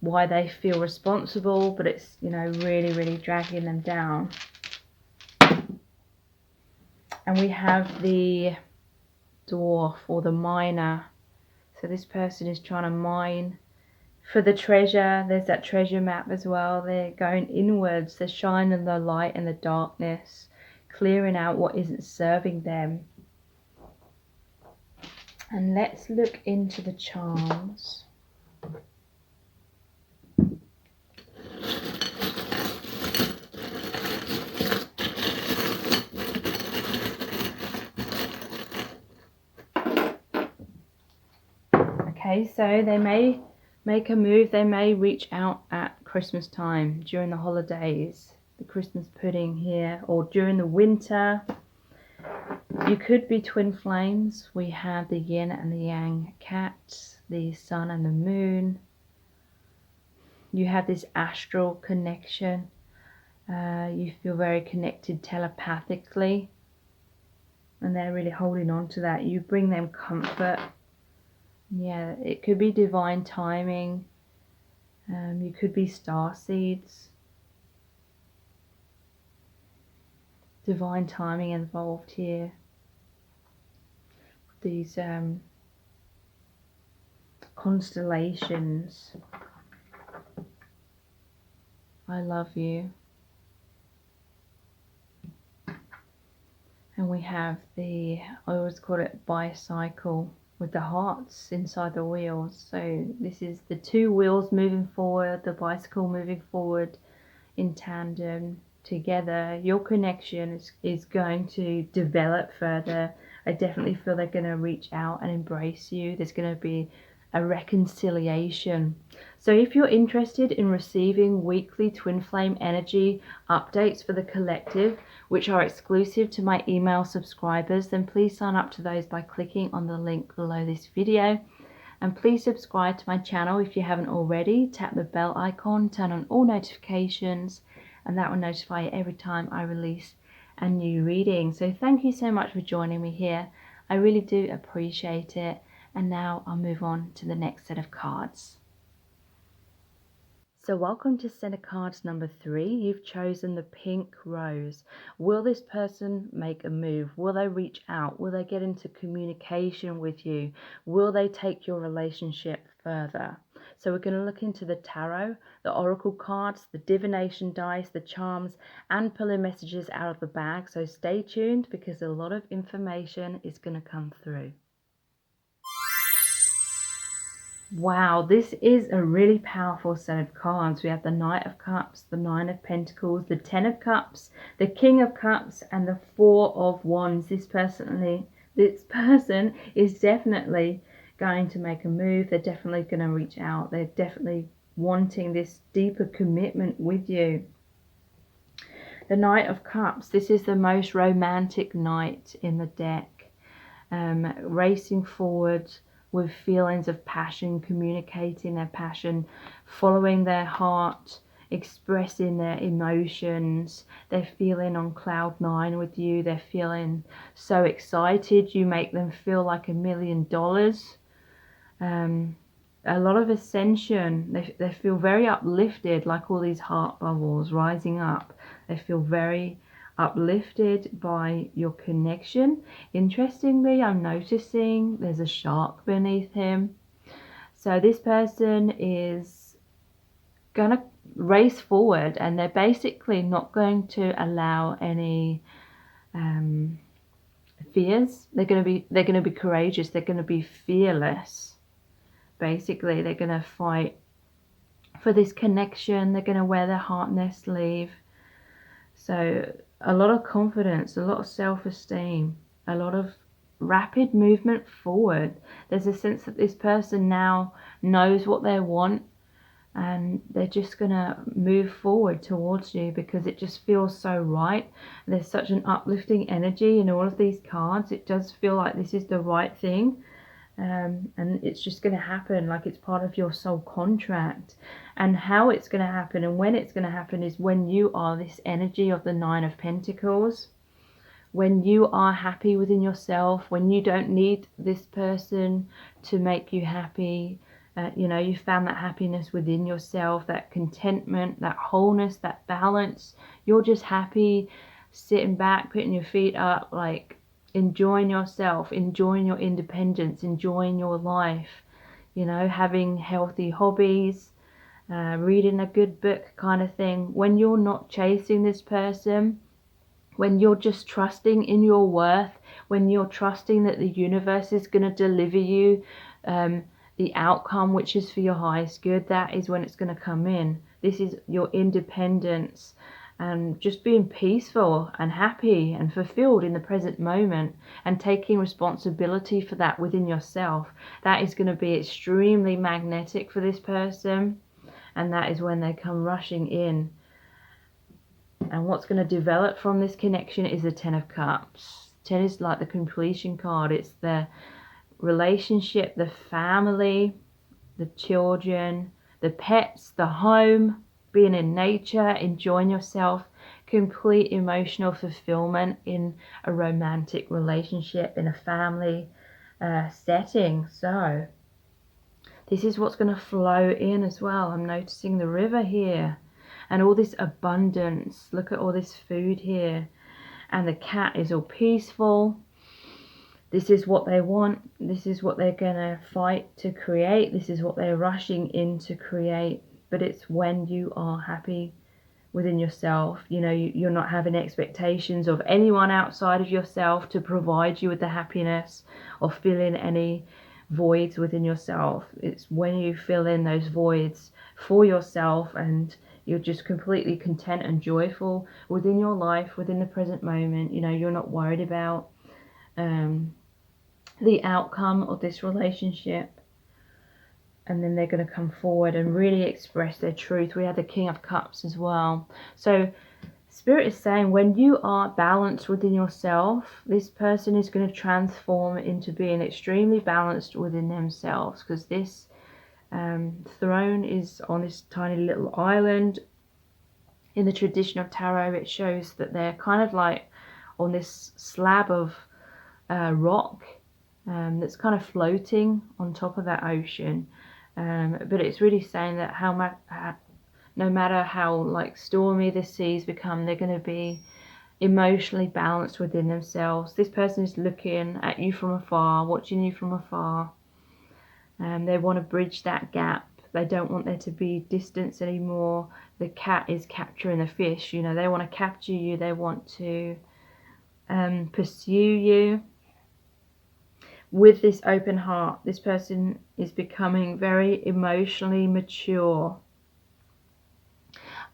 why they feel responsible, but it's, you know, really dragging them down. And we have the dwarf, or the miner. So this person is trying to mine for the treasure. There's that treasure map as well. They're going inwards. They're shining the light in the darkness, clearing out what isn't serving them. And let's look into the charms. Okay, so they may make a move, they may reach out at Christmas time, during the holidays, the Christmas pudding here, or during the winter. You could be twin flames. We have the yin and the yang cats, the sun and the moon. You have this astral connection. You feel very connected telepathically, and they're really holding on to that. You bring them comfort. Yeah, it could be divine timing. You could be star seeds. Divine timing involved here. These constellations. I love you. And we have I always call it bicycle, with the hearts inside the wheels. So this is the two wheels moving forward, the bicycle moving forward in tandem together. Your connection is going to develop further. I definitely feel they're going to reach out and embrace you. There's going to be a reconciliation. So if you're interested in receiving weekly twin flame energy updates for the collective, which are exclusive to my email subscribers, then please sign up to those by clicking on the link below this video. And please subscribe to my channel if you haven't already. Tap the bell icon, turn on all notifications, and that will notify you every time I release a new reading. So thank you so much for joining me here. I really do appreciate it. And now I'll move on to the next set of cards. So welcome to set of cards number 3. You've chosen the pink rose. Will this person make a move? Will they reach out? Will they get into communication with you? Will they take your relationship further? So we're going to look into the tarot, the oracle cards, the divination dice, the charms, and pulling messages out of the bag. So stay tuned, because a lot of information is going to come through. Wow, this is a really powerful set of cards. We have the Knight of Cups, the Nine of Pentacles, the Ten of Cups, the King of Cups, and the Four of Wands. This person is definitely going to make a move. They're definitely going to reach out. They're definitely wanting this deeper commitment with you. The Knight of Cups, this is the most romantic knight in the deck. Racing forward with feelings of passion, communicating their passion, following their heart, expressing their emotions. They're feeling on cloud 9 with you. They're feeling so excited. You make them feel like $1 million. A lot of ascension. They feel very uplifted, like all these heart bubbles rising up. They feel very uplifted by your connection. Interestingly, I'm noticing there's a shark beneath him. So this person is going to race forward, and they're basically not going to allow any fears. They're going to be courageous. They're going to be fearless. Basically, they're going to fight for this connection. They're going to wear their heart on their sleeve. So a lot of confidence, a lot of self-esteem, a lot of rapid movement forward. There's a sense that this person now knows what they want. and they're just going to move forward towards you because it just feels so right. There's such an uplifting energy in all of these cards. It does feel like this is the right thing. And it's just going to happen, like it's part of your soul contract. And how it's going to happen and when it's going to happen is when you are this energy of the Nine of Pentacles, when you are happy within yourself, when you don't need this person to make you happy. You found that happiness within yourself, that contentment, that wholeness, that balance. You're just happy, sitting back, putting your feet up, like enjoying yourself, enjoying your independence, enjoying your life, having healthy hobbies, reading a good book kind of thing. When you're not chasing this person, when you're just trusting in your worth, when you're trusting that the universe is going to deliver you the outcome which is for your highest good, that is when it's going to come in. This is your independence and just being peaceful and happy and fulfilled in the present moment and taking responsibility for that within yourself. That is going to be extremely magnetic for this person, and that is when they come rushing in. And what's going to develop from this connection is the Ten of Cups. 10 is like the completion card. It's the relationship, the family, the children, the pets, the home, being in nature, enjoying yourself, complete emotional fulfillment in a romantic relationship, in a family setting. So this is what's going to flow in as well. I'm noticing the river here and all this abundance. Look at all this food here, and the cat is all peaceful. This is what they want. This is what they're going to fight to create. This is what they're rushing in to create. But it's when you are happy within yourself. You're not having expectations of anyone outside of yourself to provide you with the happiness or fill in any voids within yourself. It's when you fill in those voids for yourself and you're just completely content and joyful within your life, within the present moment. You're not worried about the outcome of this relationship. And then they're going to come forward and really express their truth. We have the King of Cups as well. So Spirit is saying when you are balanced within yourself, this person is going to transform into being extremely balanced within themselves, because this throne is on this tiny little island. In the tradition of tarot, it shows that they're kind of like on this slab of rock that's kind of floating on top of that ocean. But it's really saying that no matter how like stormy the seas become, they're going to be emotionally balanced within themselves. This person is looking at you from afar, watching you from afar. They want to bridge that gap. They don't want there to be distance anymore. The cat is capturing the fish. They want to capture you. They want to pursue you. With this open heart, this person is becoming very emotionally mature,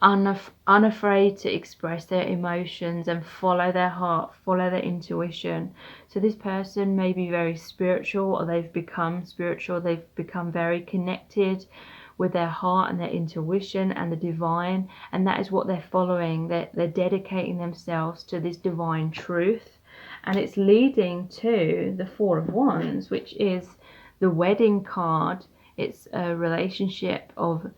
unafraid to express their emotions and follow their heart, follow their intuition. So this person may be very spiritual, or they've become spiritual. They've become very connected with their heart and their intuition and the divine, and that is what they're following. They're dedicating themselves to this divine truth. And it's leading to the Four of Wands, which is the wedding card. It's a relationship of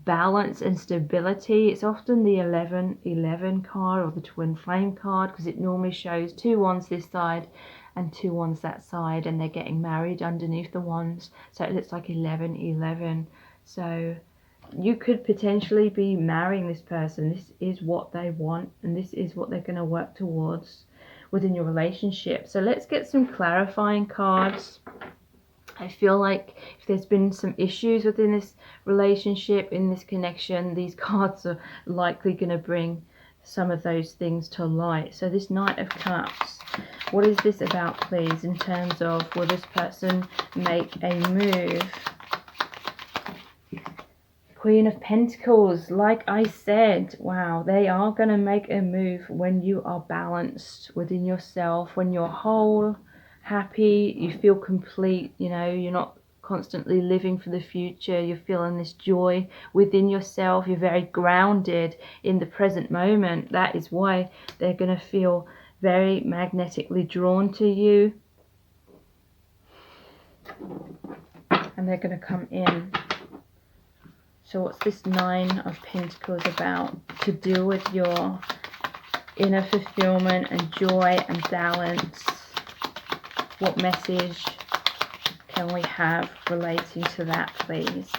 balance and stability. It's often the 11-11 card or the twin flame card, because it normally shows 2 wands this side and 2 wands that side, and they're getting married underneath the wands. So it looks like 11-11. So you could potentially be marrying this person. This is what they want, and this is what they're going to work towards within your relationship. So let's get some clarifying cards. I feel like if there's been some issues within this relationship, in this connection, these cards are likely going to bring some of those things to light. So this Knight of Cups, what is this about, please, in terms of, will this person make a move? Queen of Pentacles, like I said, wow, they are going to make a move when you are balanced within yourself, when you're whole, happy, you feel complete, you're not constantly living for the future. You're feeling this joy within yourself. You're very grounded in the present moment. That is why they're going to feel very magnetically drawn to you. And they're going to come in. So what's this Nine of Pentacles about? To deal with your inner fulfillment and joy and balance. What message can we have relating to that, please?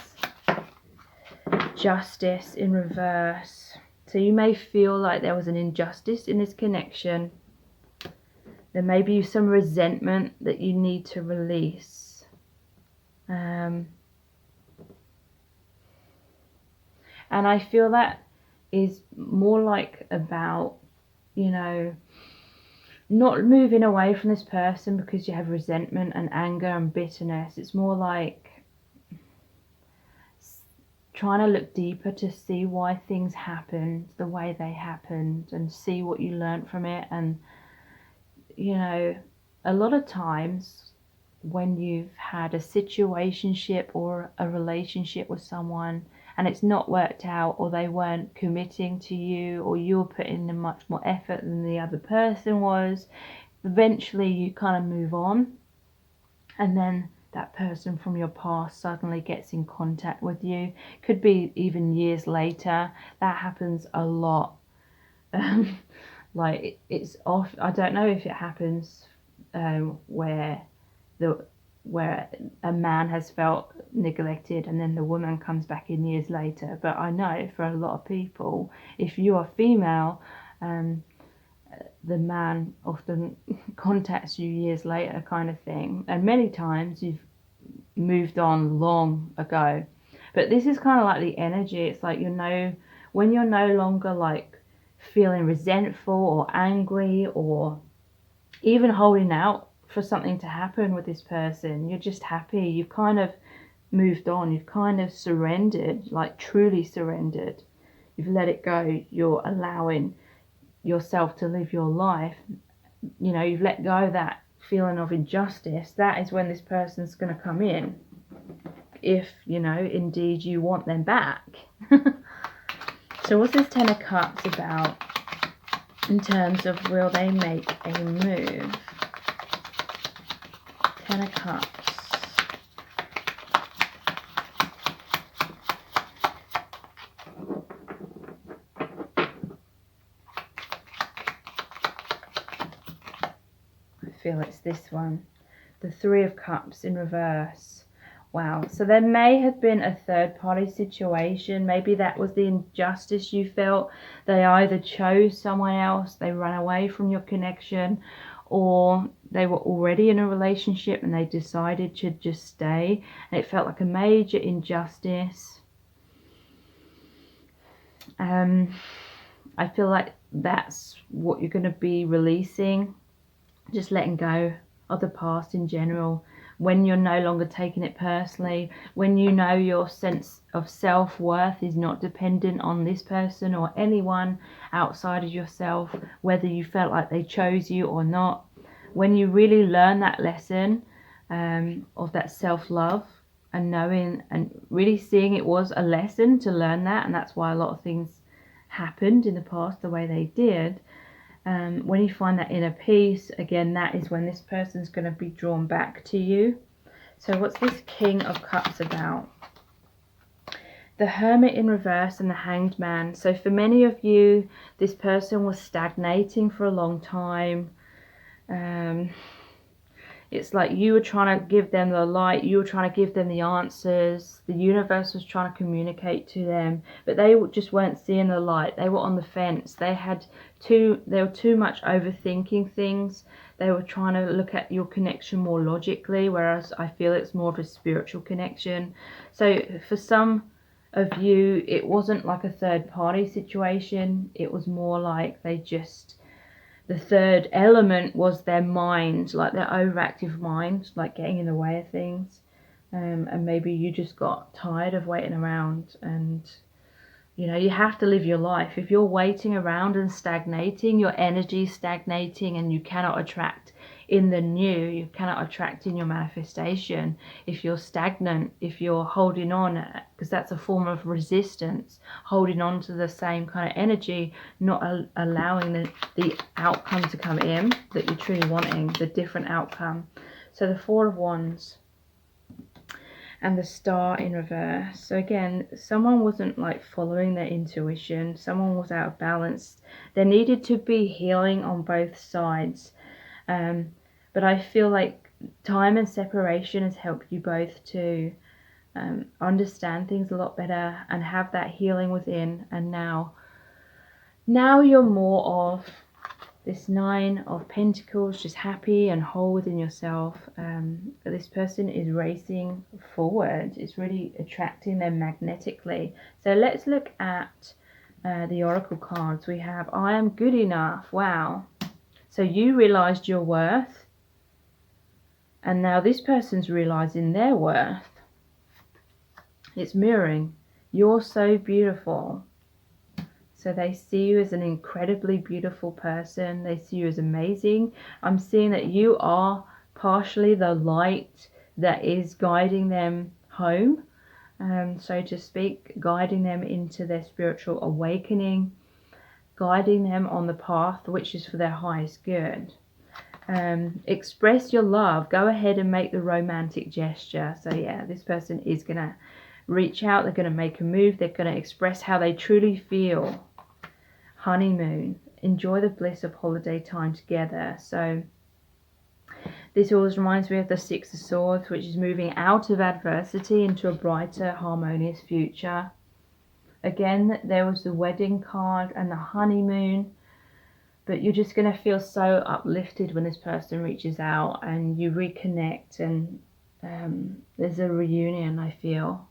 Justice in reverse. So you may feel like there was an injustice in this connection. There may be some resentment that you need to release. And I feel that is more like about, you know, not moving away from this person because you have resentment and anger and bitterness. It's more like trying to look deeper to see why things happened the way they happened and see what you learned from it. And, you know, a lot of times when you've had a situationship or a relationship with someone and it's not worked out, or they weren't committing to you, or you're putting in much more effort than the other person was, eventually you kind of move on, and then that person from your past suddenly gets in contact with you. Could be even years later. That happens a lot. Like it's off. I don't know if it happens where a man has felt neglected and then the woman comes back in years later. But I know for a lot of people, if you are female, the man often contacts you years later, kind of thing. And many times you've moved on long ago. But this is kind of like the energy. It's like, when you're no longer like feeling resentful or angry or even holding out for something to happen with this person. You're just happy. You've kind of moved on. You've kind of surrendered, like truly surrendered. You've let it go. You're allowing yourself to live your life. You know, you've let go of that feeling of injustice. That is when this person's going to come in, if, you know, indeed you want them back. So what's this Ten of Cups about in terms of will they make a move? Ten of Cups. I feel it's this one. The Three of Cups in reverse. Wow. So there may have been a third party situation. Maybe that was the injustice you felt. They either chose someone else, they ran away from your connection, or they were already in a relationship and they decided to just stay. And it felt like a major injustice. I feel like that's what you're going to be releasing. Just letting go of the past in general. When you're no longer taking it personally, when you know your sense of self-worth is not dependent on this person or anyone outside of yourself, whether you felt like they chose you or not. When you really learn that lesson of that self-love and knowing and really seeing it was a lesson to learn that, and that's why a lot of things happened in the past the way they did. When you find that inner peace, again, that is when this person's going to be drawn back to you. So what's this King of Cups about? The Hermit in reverse and the Hanged Man. So for many of you, this person was stagnating for a long time. It's like you were trying to give them the light, you were trying to give them the answers, the universe was trying to communicate to them, but they just weren't seeing the light. They were on the fence. They were too much overthinking things. They were trying to look at your connection more logically, whereas I feel it's more of a spiritual connection. So for some of you, it wasn't like a third party situation. It was more like the third element was their mind, like their overactive mind, like getting in the way of things. And maybe you just got tired of waiting around, and you know, you have to live your life. If you're waiting around and stagnating, your energy is stagnating and you cannot attract in the new, you cannot attract in your manifestation. If you're stagnant, if you're holding on, because that's a form of resistance, holding on to the same kind of energy, not allowing the outcome to come in that you're truly wanting, the different outcome. So the Four of Wands and the Star in reverse. So again, someone wasn't like following their intuition. Someone was out of balance. There needed to be healing on both sides. But I feel like time and separation has helped you both to understand things a lot better and have that healing within. And now you're more of this Nine of Pentacles, just happy and whole within yourself. This person is racing forward. It's really attracting them magnetically. So let's look at the Oracle cards. We have I am good enough. Wow. So you realized your worth. And now this person's realizing their worth. It's mirroring. You're so beautiful. So they see you as an incredibly beautiful person. They see you as amazing. I'm seeing that you are partially the light that is guiding them home, so to speak, guiding them into their spiritual awakening, guiding them on the path which is for their highest good. Express your love. Go ahead and make the romantic gesture. So yeah, this person is going to reach out. They're going to make a move. They're going to express how they truly feel. Honeymoon. Enjoy the bliss of holiday time together. So this always reminds me of the Six of Swords, which is moving out of adversity into a brighter, harmonious future. Again, there was the wedding card and the honeymoon. But you're just going to feel so uplifted when this person reaches out and you reconnect, and there's a reunion, I feel.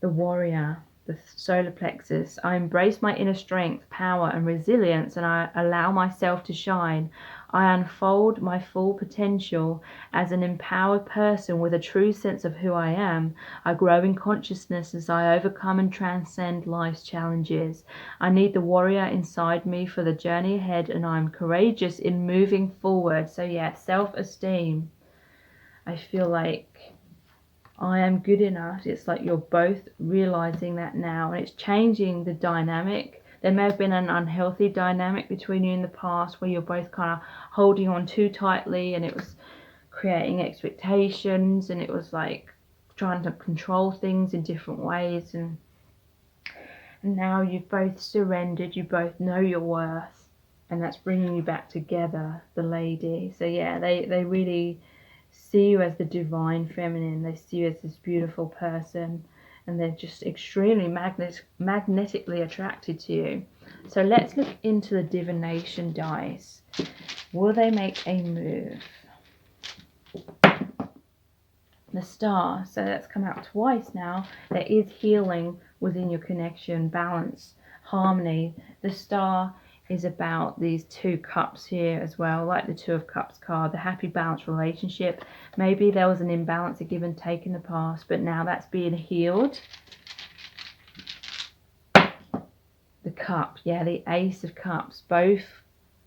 The Warrior, the solar plexus. I embrace my inner strength, power and resilience, and I allow myself to shine. I unfold my full potential as an empowered person with a true sense of who I am. I grow in consciousness as I overcome and transcend life's challenges. I need the warrior inside me for the journey ahead, and I'm courageous in moving forward. So yeah, self-esteem. I feel like I am good enough. It's like you're both realizing that now, and it's changing the dynamic. There may have been an unhealthy dynamic between you in the past where you're both kind of holding on too tightly, and it was creating expectations, and it was like trying to control things in different ways. And now you've both surrendered. You both know your worth, and that's bringing you back together, the lady. So yeah, they really see you as the divine feminine. They see you as this beautiful person, and they're just extremely magnetically attracted to you. So let's look into the divination dice. Will they make a move? The Star. So that's come out twice now. There is healing within your connection, balance, harmony. The Star is about these two cups here as well, like the Two of Cups card, the happy balanced relationship. Maybe there was an imbalance, a give and take in the past, but now that's being healed. The Cup, yeah, the Ace of Cups, both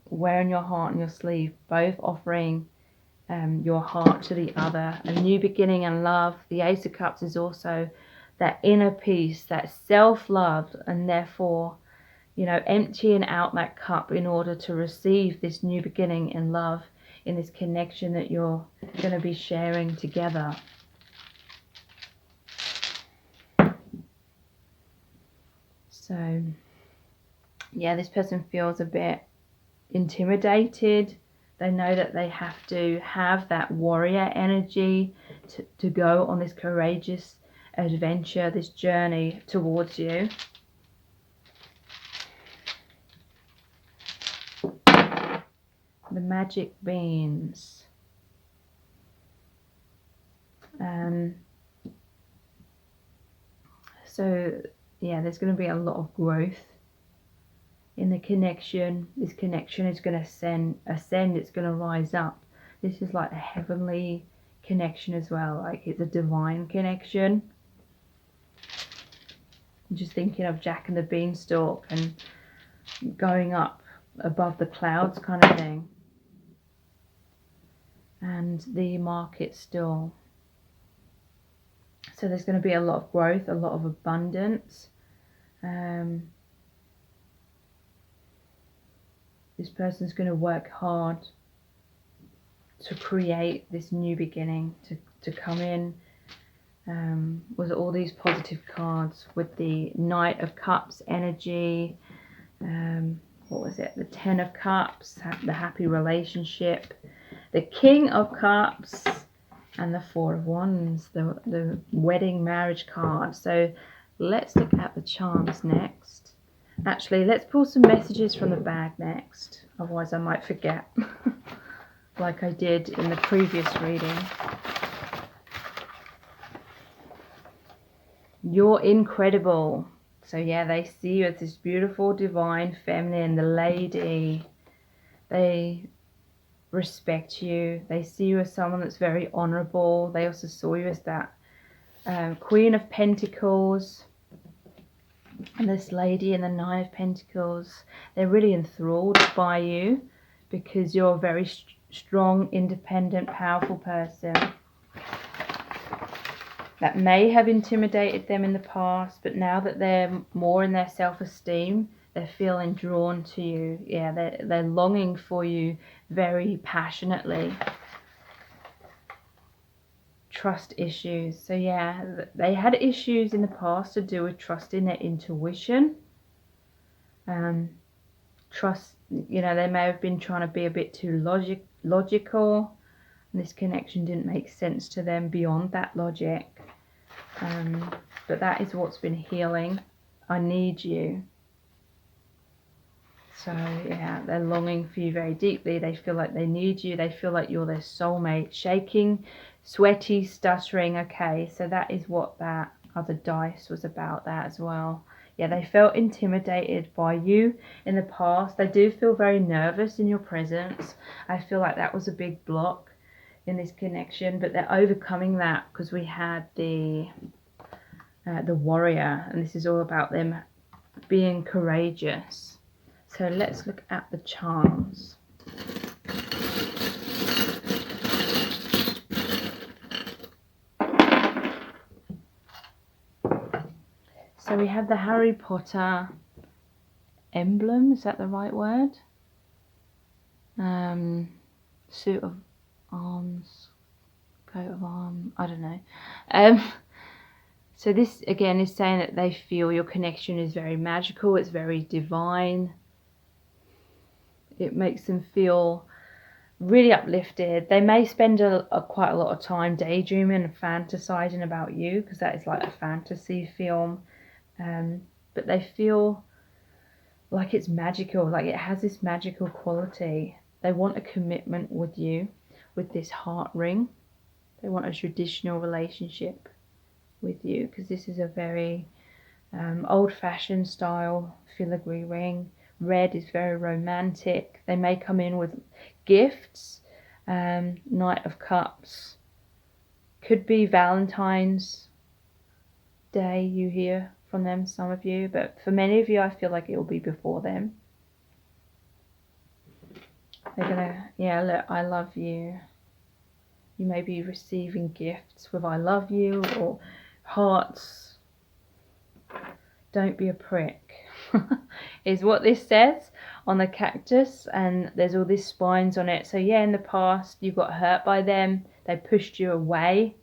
wearing your heart on your sleeve, both offering your heart to the other, a new beginning and love. The Ace of Cups is also that inner peace, that self-love, and therefore, you know, emptying out that cup in order to receive this new beginning in love, in this connection that you're going to be sharing together. So, yeah, this person feels a bit intimidated. They know that they have to have that warrior energy to go on this courageous adventure, this journey towards you. The Magic Beans. So yeah, there's going to be a lot of growth in the connection. This connection is going to ascend, it's going to rise up. This is like a heavenly connection as well, like it's a divine connection. I'm just thinking of Jack and the Beanstalk and going up above the clouds kind of thing. And the market still. So there's going to be a lot of growth, a lot of abundance. This person's going to work hard to create this new beginning, to come in with all these positive cards, with the Knight of Cups energy, what was it, the Ten of Cups, the happy relationship, the King of Cups, and the Four of Wands, the wedding marriage card. So let's look at the charms next. Actually, let's pull some messages from the bag next, otherwise I might forget like I did in the previous reading. You're incredible. So yeah, they see you as this beautiful, divine, feminine, the lady. They respect you. They see you as someone that's very honorable. They also saw you as that Queen of Pentacles. And this lady in the Nine of Pentacles. They're really enthralled by you because you're a very strong, independent, powerful person that may have intimidated them in the past, but now that they're more in their self-esteem, they're feeling drawn to you. Yeah, they're longing for you very passionately. Trust issues. So yeah, they had issues in the past to do with trusting their intuition. Trust, you know, they may have been trying to be a bit too logical, and this connection didn't make sense to them beyond that logic. But that is what's been healing. I need you. So yeah, they're longing for you very deeply. They feel like they need you. They feel like you're their soulmate. Shaking, sweaty, stuttering. Okay, so that is what that other dice was about, that as well. Yeah, they felt intimidated by you in the past. They do feel very nervous in your presence. I feel like that was a big block in this connection, but they're overcoming that because we had the warrior, and this is all about them being courageous. So let's look at the charms. So we have the Harry Potter emblem, is that the right word? Suit of arms, coat of arms, I don't know. So this again is saying that they feel your connection is very magical, it's very divine. It makes them feel really uplifted. They may spend quite a lot of time daydreaming and fantasizing about you, because that is like a fantasy film. But they feel like it's magical, like it has this magical quality. They want a commitment with you, with this heart ring. They want a traditional relationship with you, because this is a very old-fashioned style filigree ring. Red is very romantic. They may come in with gifts. Knight of Cups. Could be Valentine's Day you hear from them, some of you, but for many of you I feel like it will be before them. They're gonna, yeah, look, I love you. You may be receiving gifts with I love you or hearts. Don't be a prick is what this says on the cactus, and there's all these spines on it. So yeah, in the past you got hurt by them, they pushed you away,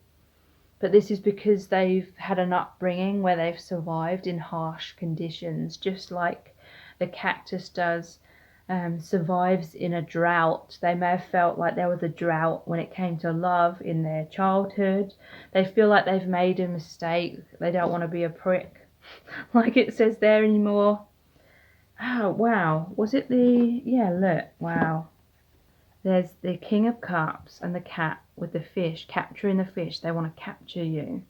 but this is because they've had an upbringing where they've survived in harsh conditions, just like the cactus does. Survives in a drought. They may have felt like there was a drought when it came to love in their childhood. They feel like they've made a mistake. They don't want to be a prick like it says there anymore. Oh wow, was it the, yeah, look, wow, there's the King of Cups and the cat with the fish, capturing the fish. They want to capture you.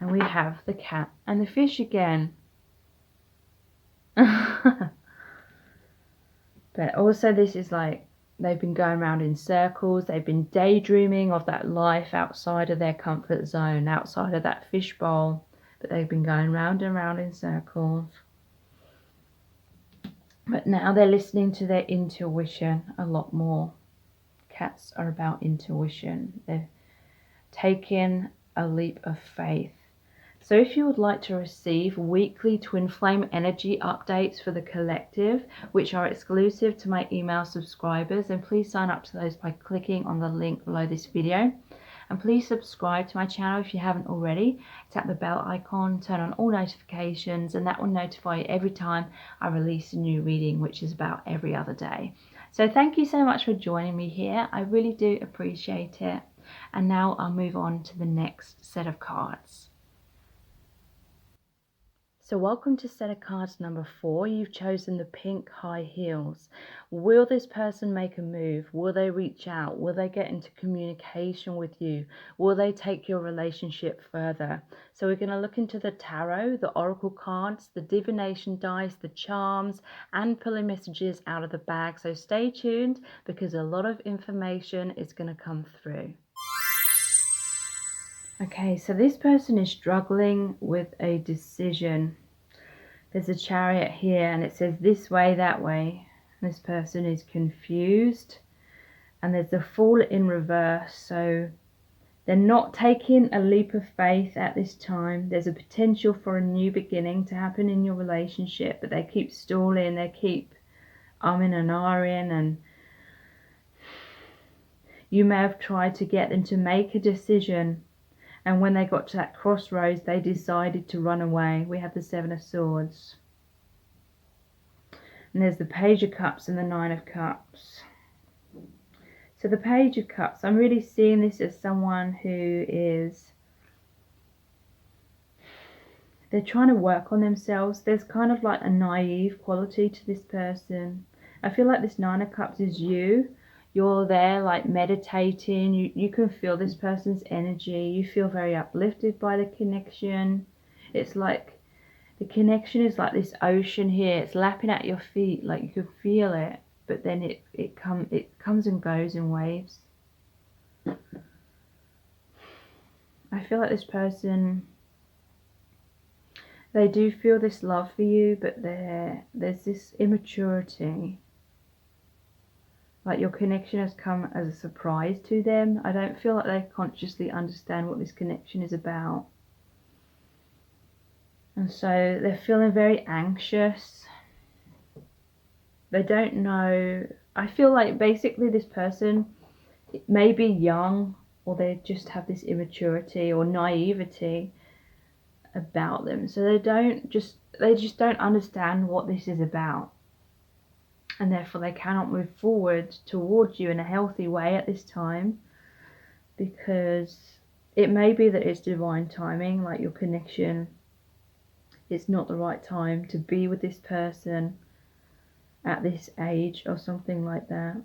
And we have the cat and the fish again. But also this is like they've been going around in circles. They've been daydreaming of that life outside of their comfort zone, outside of that fishbowl. But they've been going round and round in circles. But now they're listening to their intuition a lot more. Cats are about intuition. They're taking a leap of faith. So if you would like to receive weekly twin flame energy updates for the collective, which are exclusive to my email subscribers, then please sign up to those by clicking on the link below this video. And please subscribe to my channel if you haven't already. Tap the bell icon, turn on all notifications, and that will notify you every time I release a new reading, which is about every other day. So thank you so much for joining me here. I really do appreciate it. And now I'll move on to the next set of cards. So welcome to set of cards number 4. You've chosen the pink high heels. Will this person make a move? Will they reach out? Will they get into communication with you? Will they take your relationship further? So we're going to look into the tarot, the oracle cards, the divination dice, the charms, and pulling messages out of the bag. So stay tuned because a lot of information is going to come through. Okay, so this person is struggling with a decision. There's a chariot here and it says this way, that way. This person is confused. And there's the Fool in reverse. So they're not taking a leap of faith at this time. There's a potential for a new beginning to happen in your relationship, but they keep stalling, they keep umming and ahhing, and you may have tried to get them to make a decision. And when they got to that crossroads, they decided to run away. We have the Seven of Swords. And there's the Page of Cups and the Nine of Cups. So the Page of Cups, I'm really seeing this as someone who is... they're trying to work on themselves. There's kind of like a naive quality to this person. I feel like this Nine of Cups is you. You're there like meditating, you can feel this person's energy, you feel very uplifted by the connection. It's like the connection is like this ocean here, it's lapping at your feet, like you can feel it, but then it comes and goes in waves. I feel like this person, they do feel this love for you, but there's this immaturity. Like your connection has come as a surprise to them. I don't feel like they consciously understand what this connection is about. And so they're feeling very anxious. They don't know. I feel like basically this person may be young, or they just have this immaturity or naivety about them. So they just don't understand what this is about. And therefore they cannot move forward towards you in a healthy way at this time, because it may be that it's divine timing, like your connection, it's not the right time to be with this person at this age or something like that.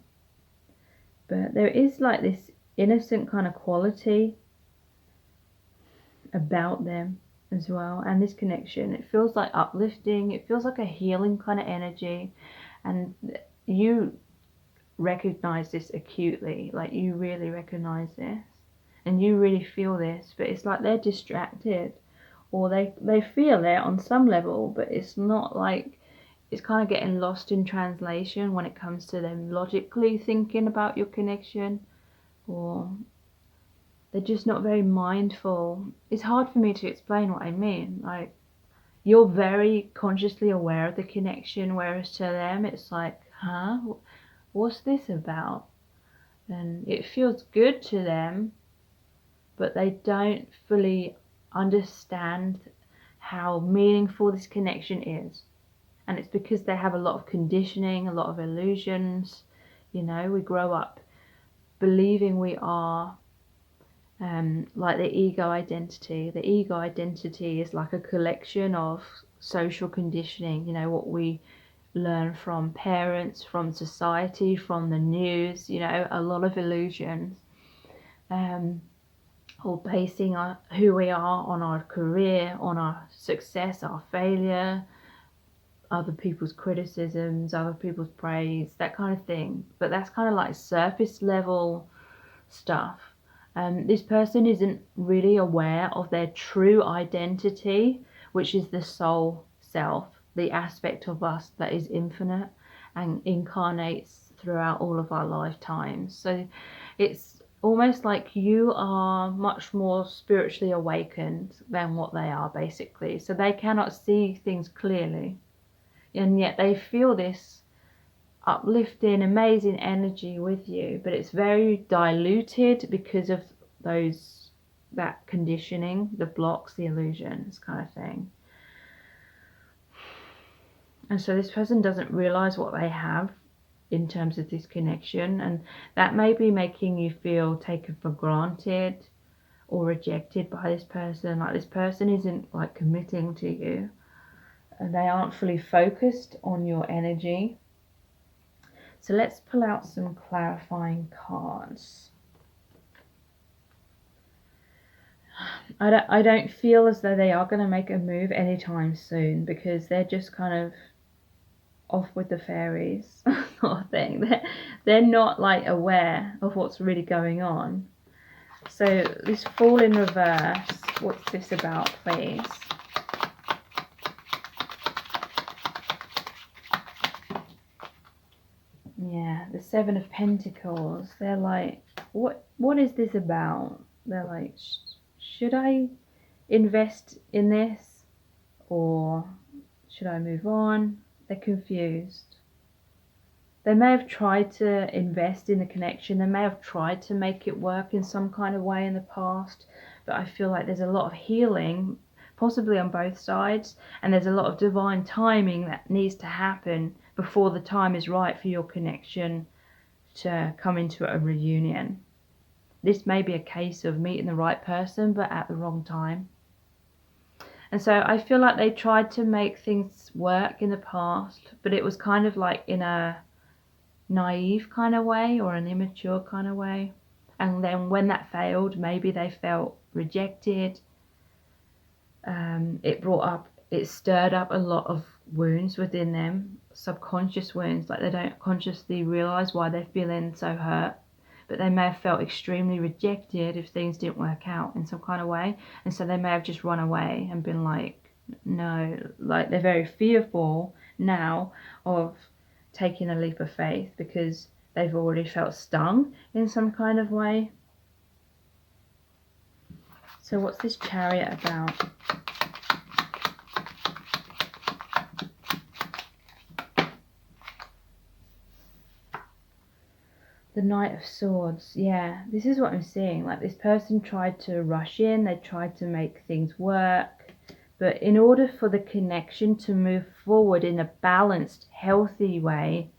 But there is like this innocent kind of quality about them as well, and this connection, it feels like uplifting, it feels like a healing kind of energy. And you recognize this acutely, like you really recognize this and you really feel this, but it's like they're distracted, or they feel it on some level, but it's not like, it's kind of getting lost in translation when it comes to them logically thinking about your connection, or they're just not very mindful. It's hard for me to explain what I mean. Like, you're very consciously aware of the connection, whereas to them it's like, huh, what's this about? And it feels good to them, but they don't fully understand how meaningful this connection is. And it's because they have a lot of conditioning, a lot of illusions. You know, we grow up believing we are like the ego identity. The ego identity is like a collection of social conditioning, you know, what we learn from parents, from society, from the news, you know, a lot of illusions, or basing who we are on our career, on our success, our failure, other people's criticisms, other people's praise, that kind of thing. But that's kind of like surface level stuff. This person isn't really aware of their true identity, which is the soul self. the aspect of us that is infinite and incarnates throughout all of our lifetimes. So it's almost like you are much more spiritually awakened than what they are, basically. So they cannot see things clearly, and yet they feel this uplifting, amazing energy with you, but it's very diluted because of that conditioning, the blocks, the illusions kind of thing. And so this person doesn't realize what they have in terms of this connection, and that may be making you feel taken for granted or rejected by this person. Like this person isn't like committing to you, and they aren't fully focused on your energy. So let's pull out some clarifying cards. I don't feel as though they are going to make a move anytime soon, because they're just kind of off with the fairies sort of thing. They're not like aware of what's really going on. So this Fool in reverse, what's this about, please? Yeah, the Seven of Pentacles. They're like, what is this about? They're like, should I invest in this, or should I move on? They're confused. They may have tried to invest in the connection. They may have tried to make it work in some kind of way in the past, but I feel like there's a lot of healing, possibly on both sides, and there's a lot of divine timing that needs to happen before the time is right for your connection to come into a reunion. This may be a case of meeting the right person, but at the wrong time. And so I feel like they tried to make things work in the past, but it was kind of like in a naive kind of way or an immature kind of way. And then when that failed, maybe they felt rejected. It stirred up a lot of wounds within them, subconscious wounds, like they don't consciously realize why they're feeling so hurt, but they may have felt extremely rejected if things didn't work out in some kind of way, and so they may have just run away and been like, no, like they're very fearful now of taking a leap of faith because they've already felt stung in some kind of way. So what's this Chariot about? The Knight of Swords. Yeah, this is what I'm seeing. Like this person tried to rush in, they tried to make things work, but in order for the connection to move forward in a balanced, healthy way,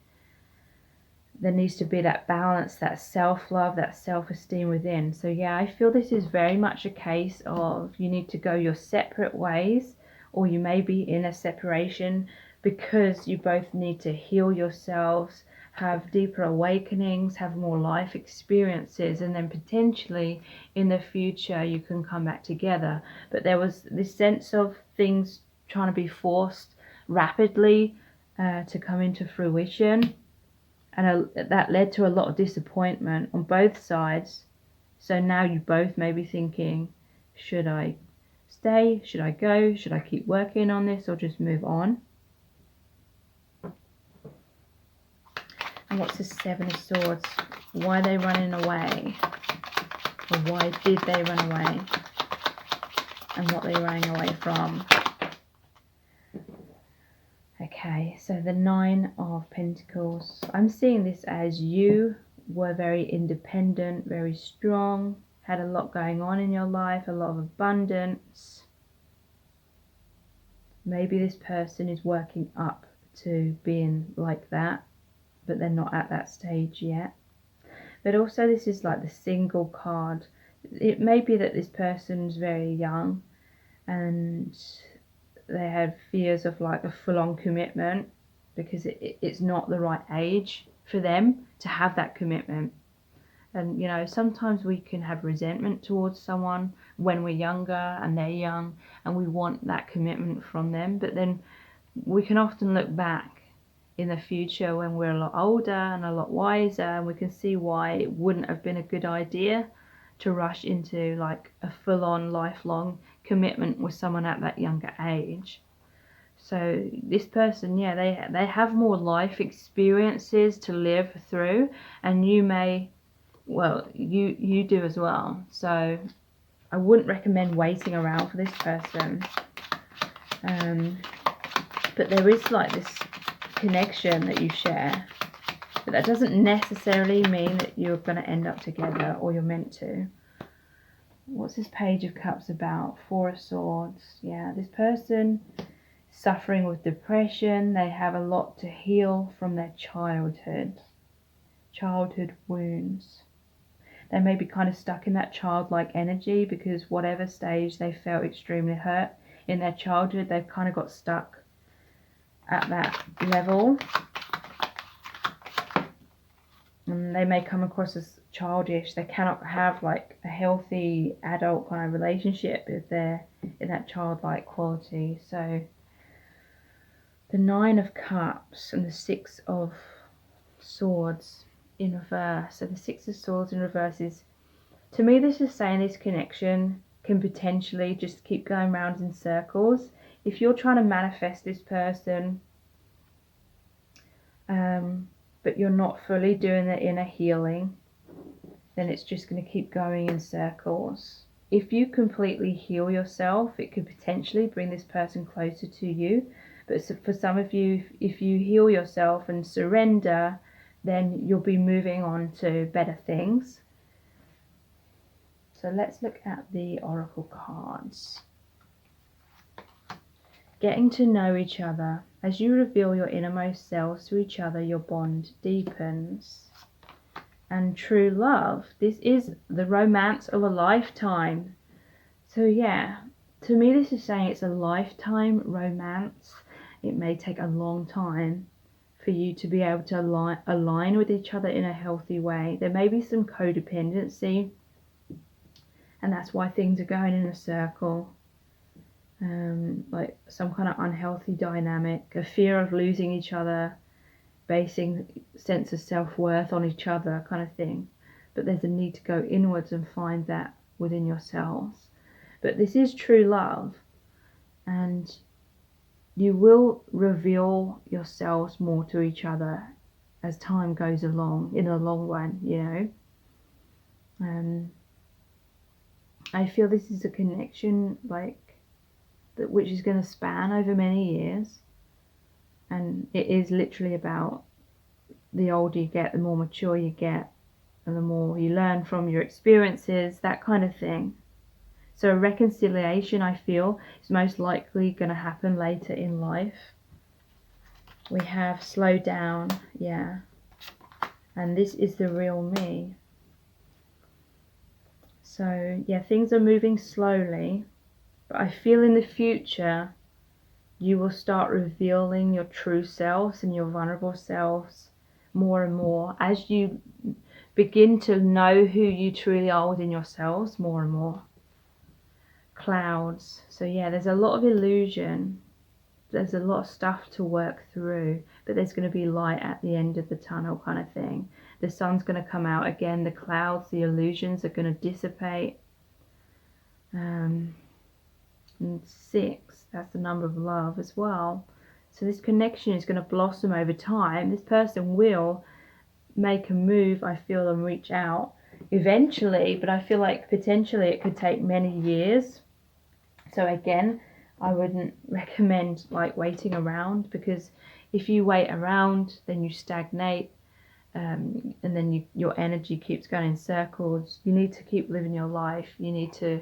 there needs to be that balance, that self-love, that self-esteem within. So yeah, I feel this is very much a case of you need to go your separate ways, or you may be in a separation because you both need to heal yourselves, have deeper awakenings, have more life experiences, and then potentially in the future you can come back together. But there was this sense of things trying to be forced rapidly to come into fruition, and that led to a lot of disappointment on both sides. So now you both may be thinking, should I stay, should I go, should I keep working on this, or just move on? And what's the Seven of Swords? Why are they running away? Or why did they run away? And what they're running away from? Okay, so the Nine of Pentacles. I'm seeing this as you were very independent, very strong, had a lot going on in your life, a lot of abundance. Maybe this person is working up to being like that, but they're not at that stage yet. But also this is like the Single card. It may be that this person's very young and they have fears of like a full-on commitment because it's not the right age for them to have that commitment. And you know, sometimes we can have resentment towards someone when we're younger and they're young and we want that commitment from them, but then we can often look back in the future when we're a lot older and a lot wiser, and we can see why it wouldn't have been a good idea to rush into like a full-on lifelong commitment with someone at that younger age. So this person, yeah, they have more life experiences to live through, and you may, well, you do as well. So I wouldn't recommend waiting around for this person. But there is like this connection that you share, but that doesn't necessarily mean that you're going to end up together, or you're meant to. What's this Page of Cups about? Four of Swords. Yeah, this person suffering with depression. They have a lot to heal from their childhood wounds. They may be kind of stuck in that childlike energy, because whatever stage they felt extremely hurt in their childhood, they've kind of got stuck at that level. And they may come across as childish. They cannot have like a healthy adult kind of relationship if they're in that childlike quality. So the Nine of Cups and the Six of Swords in reverse. So the Six of Swords in reverse is, to me, this is saying this connection can potentially just keep going round in circles. If you're trying to manifest this person, but you're not fully doing the inner healing, then it's just going to keep going in circles. If you completely heal yourself, it could potentially bring this person closer to you. But for some of you, if you heal yourself and surrender, then you'll be moving on to better things. So let's look at the Oracle cards. Getting to know each other. As you reveal your innermost selves to each other, your bond deepens. And true love. This is the romance of a lifetime. So yeah, to me this is saying it's a lifetime romance. It may take a long time for you to be able to align with each other in a healthy way. There may be some codependency, and that's why things are going in a circle. Like some kind of unhealthy dynamic, a fear of losing each other, basing sense of self-worth on each other kind of thing. But there's a need to go inwards and find that within yourselves. But this is true love, and you will reveal yourselves more to each other as time goes along, in the long run, you know. I feel this is a connection like that which is going to span over many years, and it is literally about the older you get, the more mature you get, and the more you learn from your experiences, that kind of thing. So a reconciliation, I feel, is most likely going to happen later in life. We have slow down, yeah, and this is the real me. So yeah, things are moving slowly, but I feel in the future you will start revealing your true selves and your vulnerable selves more and more as you begin to know who you truly are within yourselves more and more. Clouds. So yeah, there's a lot of illusion. There's a lot of stuff to work through, but there's going to be light at the end of the tunnel kind of thing. The sun's going to come out again. The clouds, the illusions are going to dissipate. And 6, that's the number of love as well. So this connection is going to blossom over time. This person will make a move, I feel, and reach out eventually, but I feel like potentially it could take many years. So again, I wouldn't recommend like waiting around, because if you wait around, then you stagnate, and then your energy keeps going in circles. You need to keep living your life. You need to,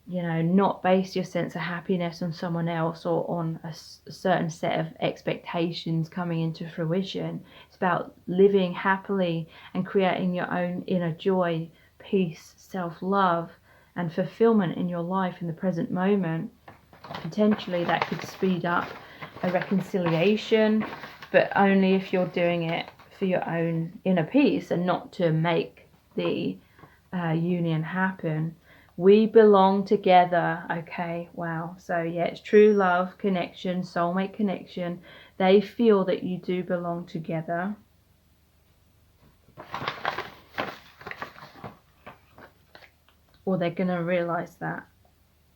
you know, not base your sense of happiness on someone else or on a certain set of expectations coming into fruition. It's about living happily and creating your own inner joy, peace, self-love, and fulfillment in your life in the present moment. Potentially that could speed up a reconciliation, but only if you're doing it for your own inner peace and not to make the union happen. We belong together. Okay, wow. So yeah, it's true love, connection, soulmate connection. They feel that you do belong together. Or they're going to realize that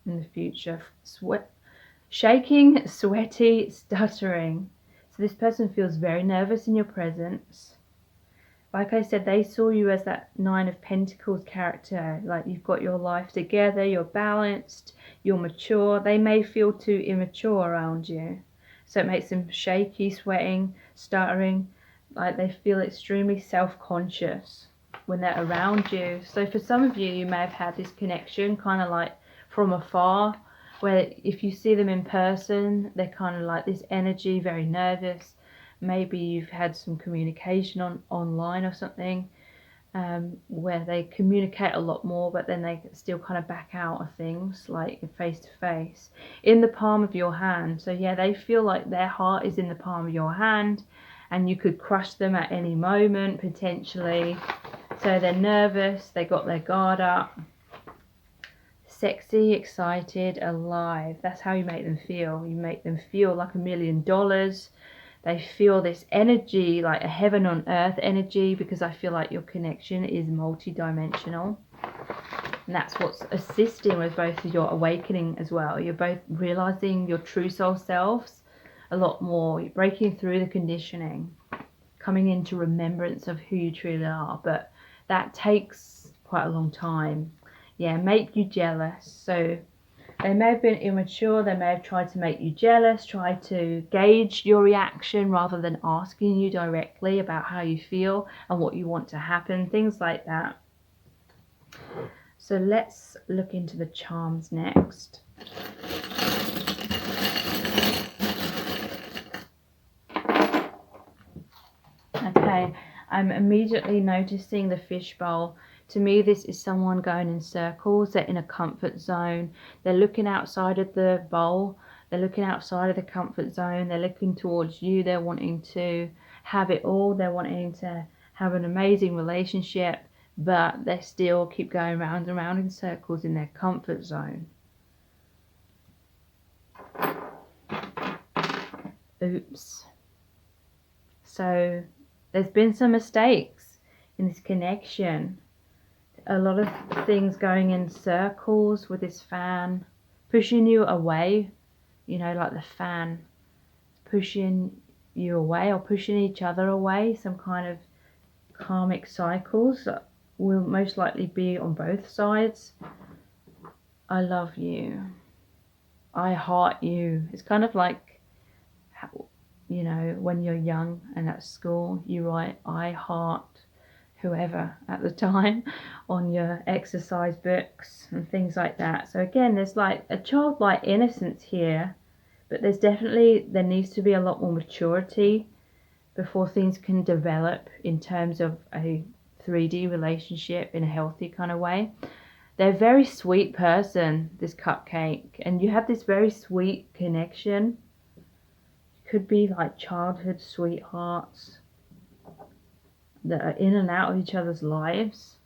in the future. Shaking, sweaty, stuttering. So this person feels very nervous in your presence. Like I said, they saw you as that Nine of Pentacles character. Like you've got your life together, you're balanced, you're mature. They may feel too immature around you. So it makes them shaky, sweating, stuttering. Like they feel extremely self-conscious when they're around you. So for some of you, you may have had this connection kind of like from afar, where if you see them in person, they're kind of like this energy, very nervous. Maybe you've had some communication online or something, where they communicate a lot more, but then they still kind of back out of things, like face to face, in the palm of your hand. So yeah, they feel like their heart is in the palm of your hand, and you could crush them at any moment, potentially. So they're nervous, they got their guard up. Sexy, excited, alive. That's how you make them feel. You make them feel like $1 million. They feel this energy, like a heaven on earth energy, because I feel like your connection is multi-dimensional. And that's what's assisting with both of your awakening as well. You're both realizing your true soul selves a lot more. You're breaking through the conditioning, coming into remembrance of who you truly are. But that takes quite a long time. Yeah, make you jealous. So they may have been immature, they may have tried to make you jealous, try to gauge your reaction rather than asking you directly about how you feel and what you want to happen, things like that. So let's look into the charms next. Okay, I'm immediately noticing the fishbowl. To me, this is someone going in circles. They're in a comfort zone. They're looking outside of the bowl. They're looking outside of the comfort zone. They're looking towards you. They're wanting to have it all. They're wanting to have an amazing relationship, but they still keep going round and round in circles in their comfort zone. Oops. So there's been some mistakes in this connection. A lot of things going in circles with this fan, pushing you away, you know, like the fan pushing you away or pushing each other away. Some kind of karmic cycles that will most likely be on both sides. I love you. I heart you. It's kind of like, you know, when you're young and at school, you write I heart whoever at the time on your exercise books and things like that. So again, there's like a childlike innocence here, but there needs to be a lot more maturity before things can develop in terms of a 3D relationship in a healthy kind of way. They're a very sweet person, this cupcake, and you have this very sweet connection. Could be like childhood sweethearts that are in and out of each other's lives.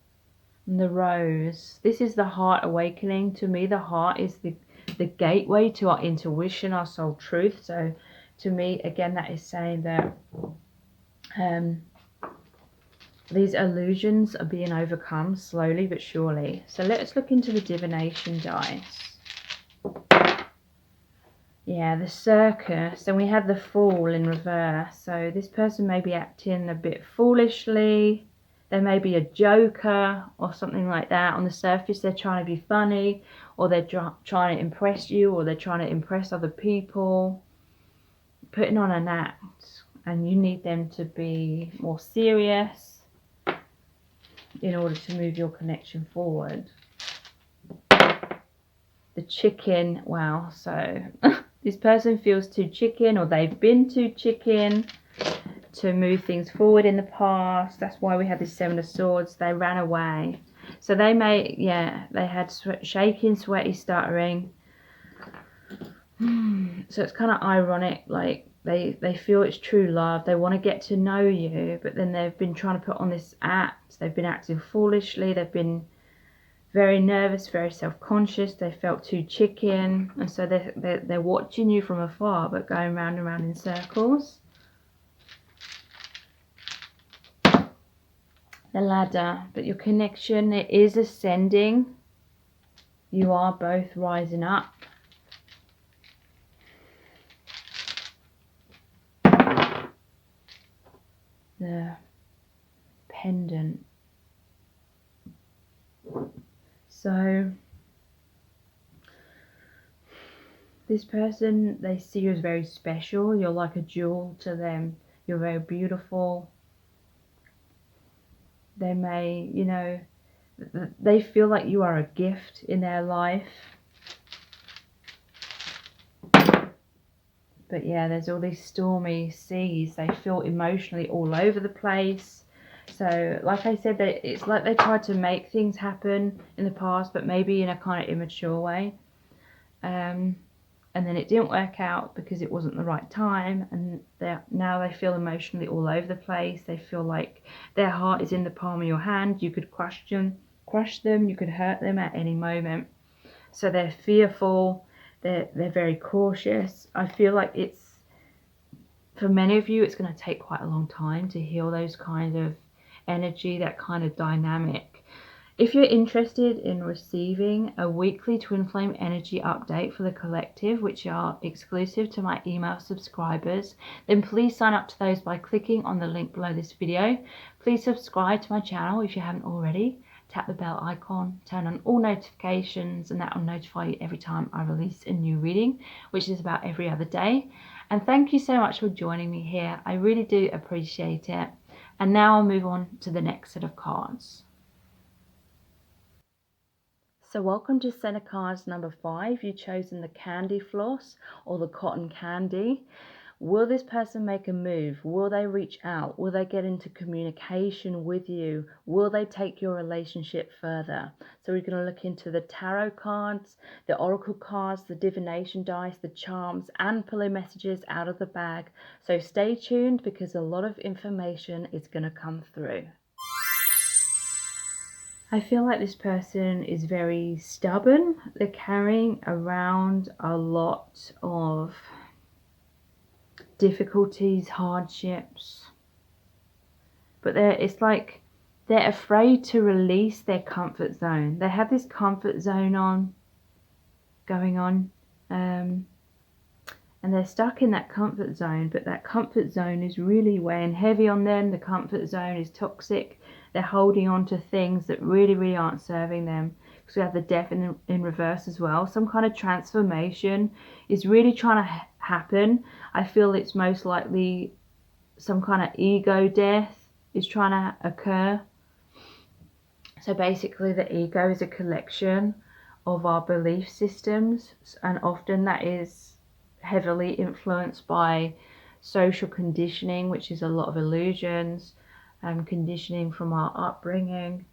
And the rose, this is the heart awakening. To me, the heart is the gateway to our intuition, our soul truth. So to me, again, that is saying that these illusions are being overcome slowly but surely. So let's look into the divination dice. Yeah, the circus, and we had the Fool in reverse. So this person may be acting a bit foolishly. They may be a joker or something like that. On the surface, they're trying to be funny, or they're trying to impress you, or they're trying to impress other people, putting on an act. And you need them to be more serious in order to move your connection forward. The chicken, wow, so this person feels too chicken, or they've been too chicken to move things forward in the past. That's why we had this Seven of Swords. They ran away. So they may, yeah, they had shaking, sweaty, stuttering. So it's kind of ironic, like they feel it's true love. They want to get to know you, but then they've been trying to put on this act. They've been acting foolishly. They've been very nervous, very self-conscious. They felt too chicken, and so they're watching you from afar, but going round and round in circles. The ladder, but your connection, it is ascending. You are both rising up. the pendant. So this person, they see you as very special. You're like a jewel to them. You're very beautiful. They may, you know, they feel like you are a gift in their life. But yeah, there's all these stormy seas. They feel emotionally all over the place. So like I said, it's like they tried to make things happen in the past, but maybe in a kind of immature way. And then it didn't work out because it wasn't the right time, and now they feel emotionally all over the place. They feel like their heart is in the palm of your hand. You could crush them, you could hurt them at any moment. So they're fearful, they're very cautious. I feel like it's, for many of you, it's going to take quite a long time to heal those kind of energy, that kind of dynamic. If you're interested in receiving a weekly twin flame energy update for the collective, which are exclusive to my email subscribers, then please sign up to those by clicking on the link below this video. Please subscribe to my channel if you haven't already. Tap the bell icon, turn on all notifications, and that will notify you every time I release a new reading, which is about every other day. And thank you so much for joining me here. I really do appreciate it. And now I'll move on to the next set of cards. So welcome to set of cards number 5. You've chosen the candy floss or the cotton candy. Will this person make a move? Will they reach out? Will they get into communication with you? Will they take your relationship further? So we're going to look into the tarot cards, the oracle cards, the divination dice, the charms, and pulling messages out of the bag. So stay tuned because a lot of information is going to come through. I feel like this person is very stubborn. They're carrying around a lot of difficulties, hardships. But it's like they're afraid to release their comfort zone. They have this comfort zone going on. And they're stuck in that comfort zone. But that comfort zone is really weighing heavy on them. The comfort zone is toxic. They're holding on to things that really, really aren't serving them. Because we have the death in reverse as well. Some kind of transformation is really trying to happen. I feel it's most likely some kind of ego death is trying to occur. So basically the ego is a collection of our belief systems. And often that is heavily influenced by social conditioning, which is a lot of illusions. Conditioning from our upbringing,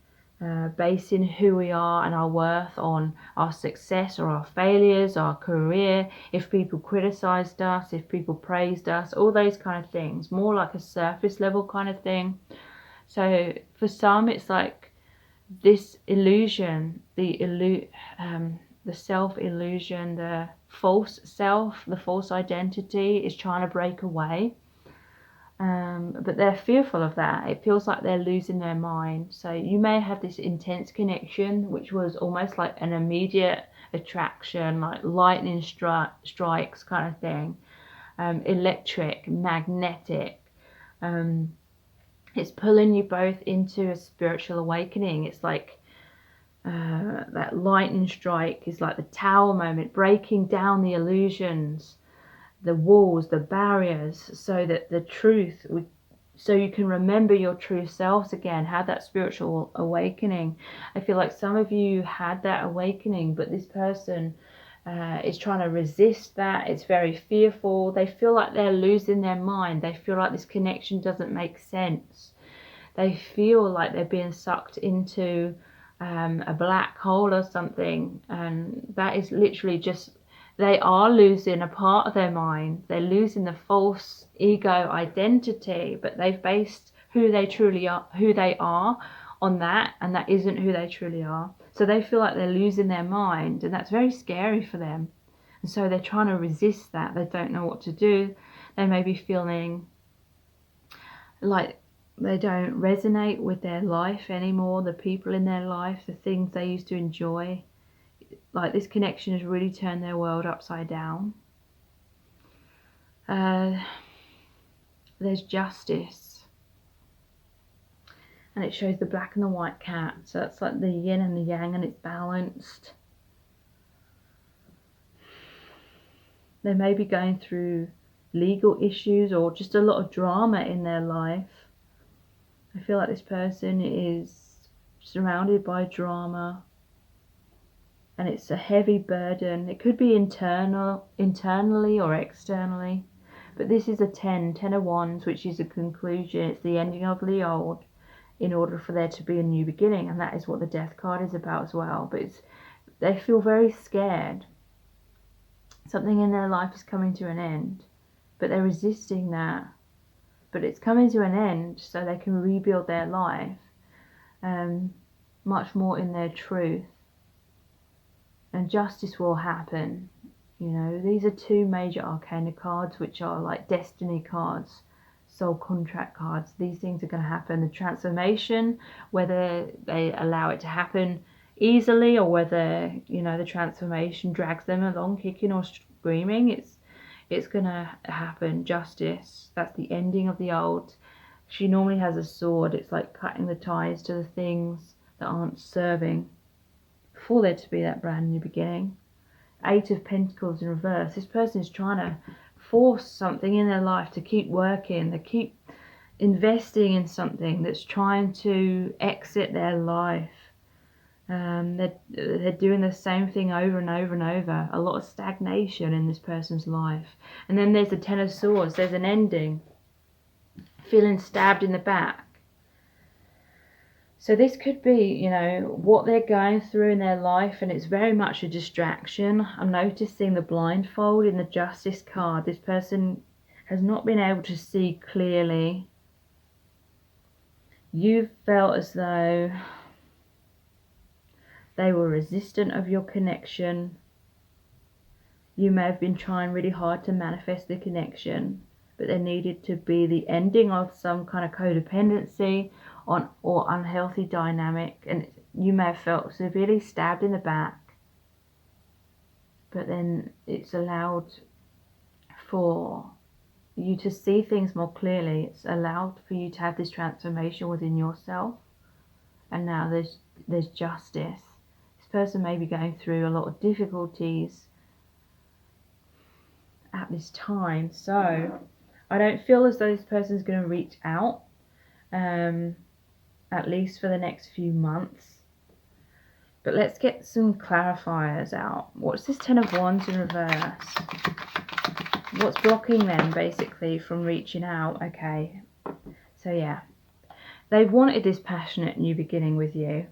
basing who we are and our worth on our success or our failures, our career, if people criticized us, if people praised us, all those kind of things, more like a surface level kind of thing. So for some it's like this illusion, the self-illusion, the false self, the false identity is trying to break away. But they're fearful of that. It feels like they're losing their mind. So you may have this intense connection, which was almost like an immediate attraction, like lightning strikes kind of thing. Electric, magnetic. It's pulling you both into a spiritual awakening. It's like that lightning strike is like the tower moment, breaking down the illusions, the walls, the barriers, so that the truth, so you can remember your true selves again, have that spiritual awakening. I feel like some of you had that awakening, but this person is trying to resist that. It's very fearful. They feel like they're losing their mind. They feel like this connection doesn't make sense. They feel like they're being sucked into a black hole or something, and that is literally just, they are losing a part of their mind. They're losing the false ego identity, but they've based who they truly are, who they are, on that, and that isn't who they truly are. So they feel like they're losing their mind, and that's very scary for them. And so they're trying to resist that. They don't know what to do. They may be feeling like they don't resonate with their life anymore, the people in their life, the things they used to enjoy. Like this connection has really turned their world upside down. There's justice. And it shows the black and the white cat. So that's like the yin and the yang, and it's balanced. They may be going through legal issues or just a lot of drama in their life. I feel like this person is surrounded by drama, and it's a heavy burden. It could be internally or externally. But this is a 10 of Wands, which is a conclusion. It's the ending of the old in order for there to be a new beginning. And that is what the Death card is about as well. But they feel very scared. Something in their life is coming to an end, but they're resisting that. But it's coming to an end so they can rebuild their life much more in their truth. And justice will happen. You know, these are two major arcana cards, which are like destiny cards, soul contract cards. These things are going to happen. The transformation, whether they allow it to happen easily or whether, you know, the transformation drags them along kicking or screaming, it's gonna happen. Justice, that's the ending of the old. She normally has a sword. It's like cutting the ties to the things that aren't serving for there to be that brand new beginning. 8 of Pentacles in reverse. This person is trying to force something in their life to keep working. They keep investing in something that's trying to exit their life. They're doing the same thing over and over and over. A lot of stagnation in this person's life. And then there's the 10 of Swords. There's an ending. Feeling stabbed in the back. So this could be, you know, what they're going through in their life, and it's very much a distraction. I'm noticing the blindfold in the Justice card. This person has not been able to see clearly. You've felt as though they were resistant of your connection. You may have been trying really hard to manifest the connection, but there needed to be the ending of some kind of codependency or unhealthy dynamic, and you may have felt severely stabbed in the back, but then it's allowed for you to see things more clearly. It's allowed for you to have this transformation within yourself, and now there's justice. This person may be going through a lot of difficulties at this time, so I don't feel as though this person is going to reach out, at least for the next few months. But let's get some clarifiers out. What's this 10 of Wands in reverse? What's blocking them basically from reaching out? Okay, so yeah, they've wanted this passionate new beginning with you.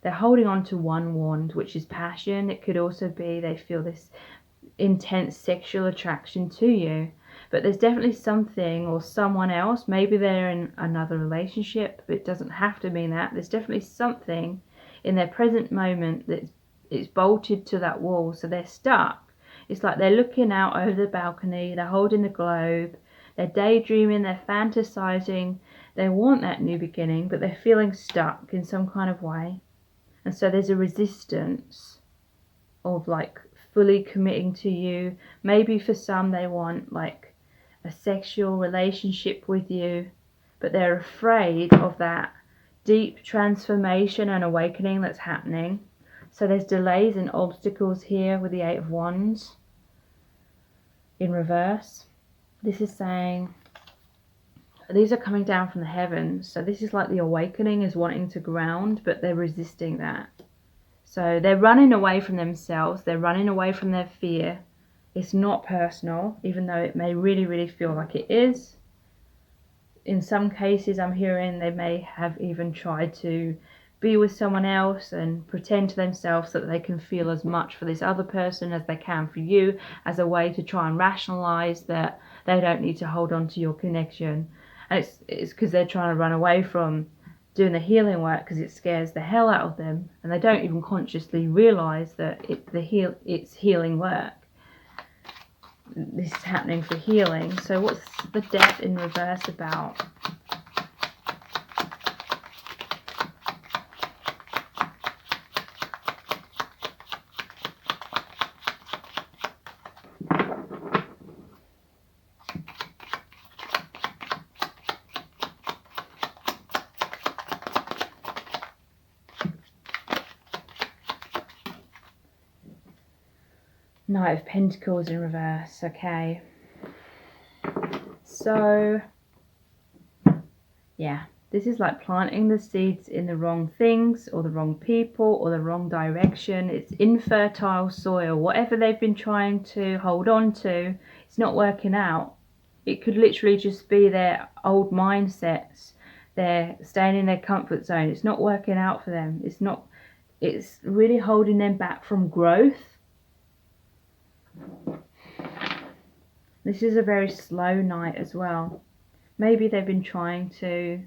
They're holding on to one wand, which is passion. It could also be they feel this intense sexual attraction to you. But there's definitely something or someone else. Maybe they're in another relationship, but it doesn't have to mean that. There's definitely something in their present moment that it's bolted to that wall, so they're stuck. It's like they're looking out over the balcony, they're holding the globe, they're daydreaming, they're fantasizing, they want that new beginning, but they're feeling stuck in some kind of way. And so there's a resistance of like fully committing to you. Maybe for some they want like a sexual relationship with you, but they're afraid of that deep transformation and awakening that's happening. So there's delays and obstacles here with the 8 of Wands in reverse. This is saying these are coming down from the heavens. So this is like the awakening is wanting to ground, but they're resisting that. So they're running away from themselves. They're running away from their fear. It's not personal, even though it may really, really feel like it is. In some cases, I'm hearing they may have even tried to be with someone else and pretend to themselves that they can feel as much for this other person as they can for you, as a way to try and rationalize that they don't need to hold on to your connection. And it's because they're trying to run away from doing the healing work because it scares the hell out of them, and they don't even consciously realize that it's healing work. This is happening for healing. So what's the Death in reverse about? Knight of Pentacles in reverse. Okay. So, yeah. This is like planting the seeds in the wrong things or the wrong people or the wrong direction. It's infertile soil. Whatever they've been trying to hold on to, it's not working out. It could literally just be their old mindsets. They're staying in their comfort zone. It's not working out for them. It's really holding them back from growth. This is a very slow night as well. Maybe they've been trying to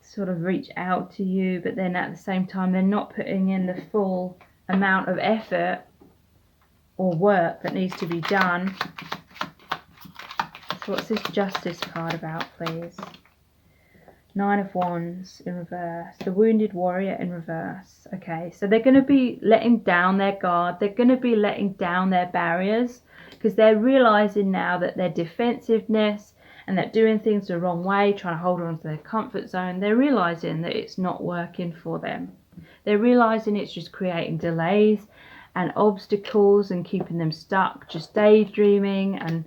sort of reach out to you, but then at the same time they're not putting in the full amount of effort or work that needs to be done. So what's this Justice card about, please? Nine of Wands in reverse. The Wounded Warrior in reverse. Okay, so they're going to be letting down their guard. They're going to be letting down their barriers because they're realizing now that their defensiveness and that doing things the wrong way, trying to hold on to their comfort zone, they're realizing that it's not working for them. They're realizing it's just creating delays and obstacles and keeping them stuck, just daydreaming, and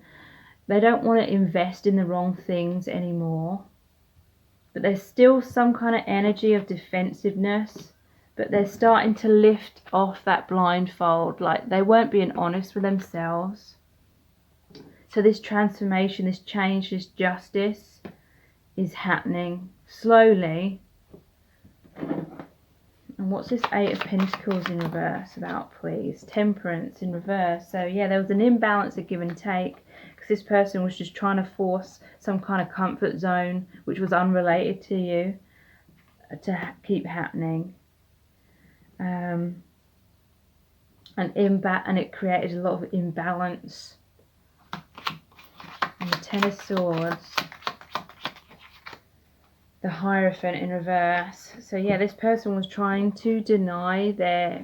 they don't want to invest in the wrong things anymore. But there's still some kind of energy of defensiveness, but they're starting to lift off that blindfold, like they weren't being honest with themselves. So this transformation, this change, this justice is happening slowly. And what's this Eight of Pentacles in reverse about, please? Temperance in reverse. So yeah, there was an imbalance of give and take because this person was just trying to force some kind of comfort zone which was unrelated to you to keep happening. And it created a lot of imbalance. And the Ten of Swords. The Hierophant in reverse. So yeah, this person was trying to deny their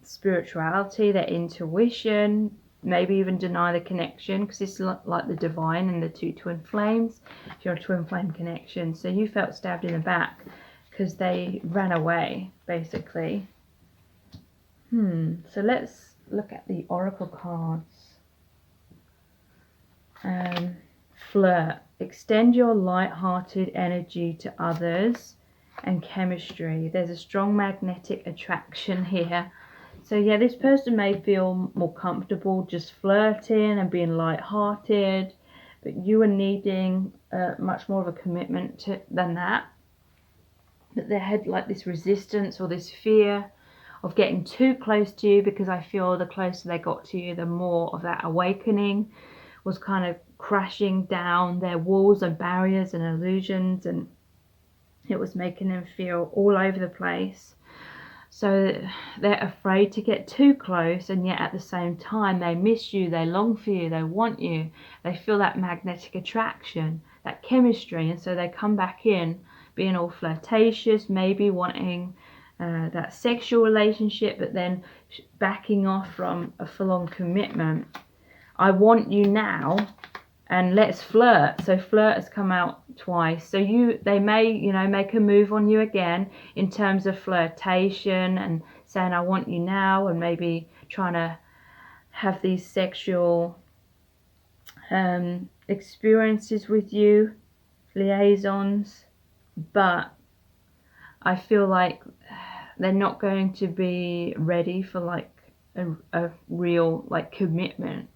spirituality, their intuition, maybe even deny the connection, because it's like the divine and the two twin flames. If you're a twin flame connection, so you felt stabbed in the back because they ran away, basically. So let's look at the oracle cards. Flirt. Extend your light-hearted energy to others. And chemistry. There's a strong magnetic attraction here. So yeah, this person may feel more comfortable just flirting and being light-hearted, but you are needing much more of a commitment than that. But they had like this resistance or this fear of getting too close to you, because I feel the closer they got to you, the more of that awakening was kind of crashing down their walls and barriers and illusions, and it was making them feel all over the place. So they're afraid to get too close, and yet at the same time they miss you, they long for you, they want you, they feel that magnetic attraction, that chemistry, and so they come back in being all flirtatious, maybe wanting that sexual relationship, but then backing off from a full-on commitment. I want you now, and let's flirt. So flirt has come out twice. So they may, make a move on you again in terms of flirtation and saying I want you now, and maybe trying to have these sexual experiences with you, liaisons. But I feel like they're not going to be ready for like a real like commitment.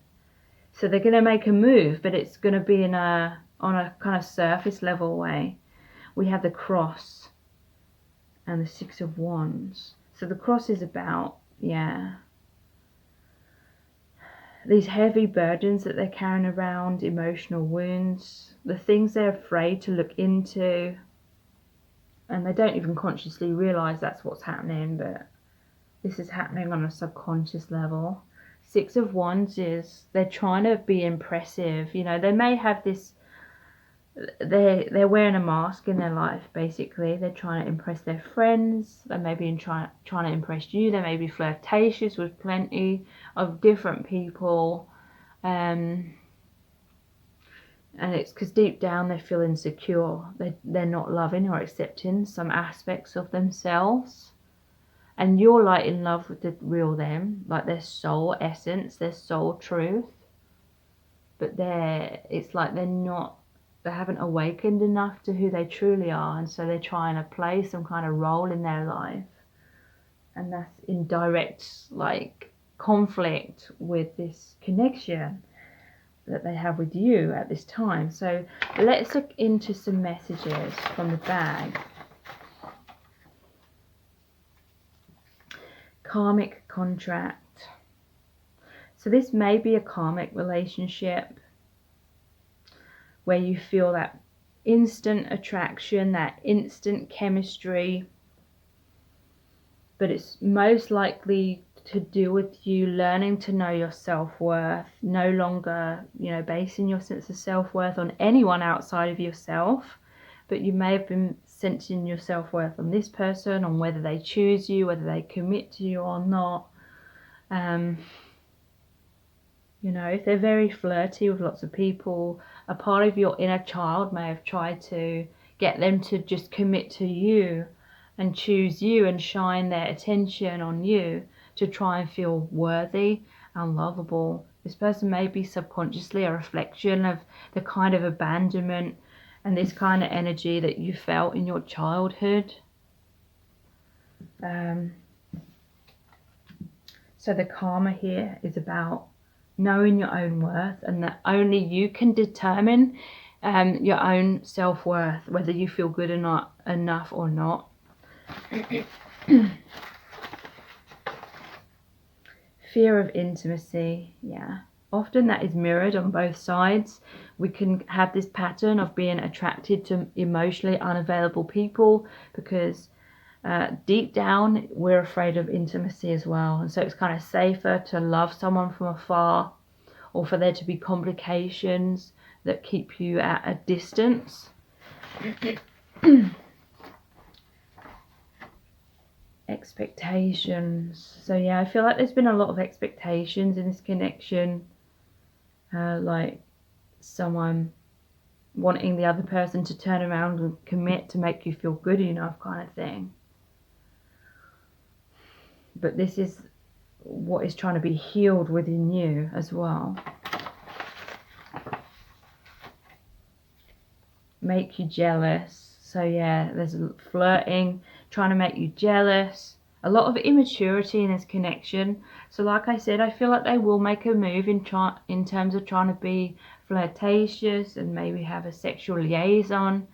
So they're going to make a move, but it's going to be on a kind of surface level way. We have the Cross and the Six of Wands. So the Cross is about, these heavy burdens that they're carrying around, emotional wounds, the things they're afraid to look into, and they don't even consciously realize that's what's happening, but this is happening on a subconscious level. Six of Wands is they're trying to be impressive. They may have this, they're wearing a mask in their life, basically. They're trying to impress their friends. They may be trying to impress you. They may be flirtatious with plenty of different people. And it's because deep down they feel insecure. They're not loving or accepting some aspects of themselves. and you're like in love with the real them, like their soul essence, their soul truth, but it's like they haven't awakened enough to who they truly are, and so they're trying to play some kind of role in their life, and that's in direct like conflict with this connection that they have with you at this time. So let's look into some messages from the bag. Karmic contract. So this may be a karmic relationship where you feel that instant attraction, that instant chemistry, but it's most likely to do with you learning to know your self-worth, no longer, basing your sense of self-worth on anyone outside of yourself, but you may have been sensing your self-worth on this person, on whether they choose you, whether they commit to you or not. If they're very flirty with lots of people, a part of your inner child may have tried to get them to just commit to you and choose you and shine their attention on you to try and feel worthy and lovable. This person may be subconsciously a reflection of the kind of abandonment and this kind of energy that you felt in your childhood. So the karma here is about knowing your own worth, and that only you can determine your own self-worth, whether you feel good or not, enough or not. Fear of intimacy, yeah. Often that is mirrored on both sides. We can have this pattern of being attracted to emotionally unavailable people because deep down we're afraid of intimacy as well, and so it's kind of safer to love someone from afar, or for there to be complications that keep you at a distance. Expectations. So yeah, I feel like there's been a lot of expectations in this connection, like someone wanting the other person to turn around and commit to make you feel good enough, kind of thing. But this is what is trying to be healed within you as well. Make you jealous. So yeah, there's flirting, trying to make you jealous. A lot of immaturity in this connection. So like I said, I feel like they will make a move in terms of trying to be flirtatious and maybe have a sexual liaison.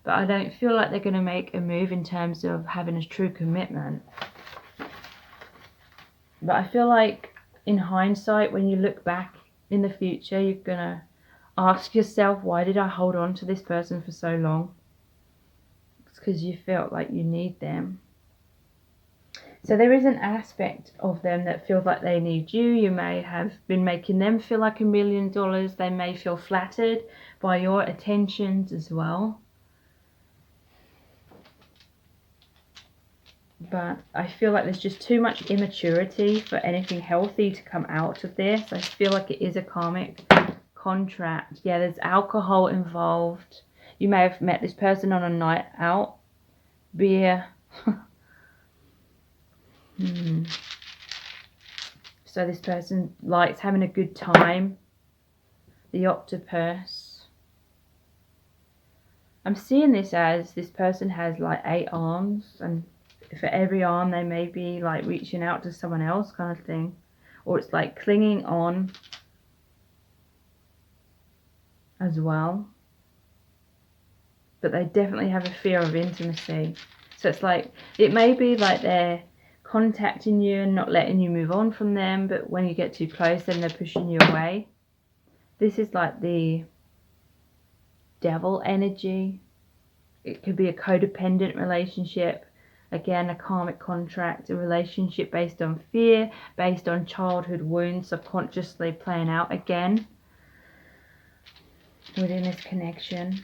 But I don't feel like they're going to make a move in terms of having a true commitment. But I feel like in hindsight, when you look back in the future, you're going to ask yourself, why did I hold on to this person for so long? It's because you felt like you need them. So there is an aspect of them that feels like they need you. You may have been making them feel like $1 million. They may feel flattered by your attentions as well. But I feel like there's just too much immaturity for anything healthy to come out of this. I feel like it is a karmic contract. Yeah, there's alcohol involved. You may have met this person on a night out. Beer. So this person likes having a good time. The octopus. I'm seeing this as this person has like 8 arms, and for every arm they may be like reaching out to someone else, kind of thing. Or it's like clinging on as well. But they definitely have a fear of intimacy. So it's like, it may be like they're contacting you and not letting you move on from them, but when you get too close then they're pushing you away. This is like the devil energy. It could be a codependent relationship. Again, a karmic contract, a relationship based on fear, based on childhood wounds, subconsciously playing out again within this connection.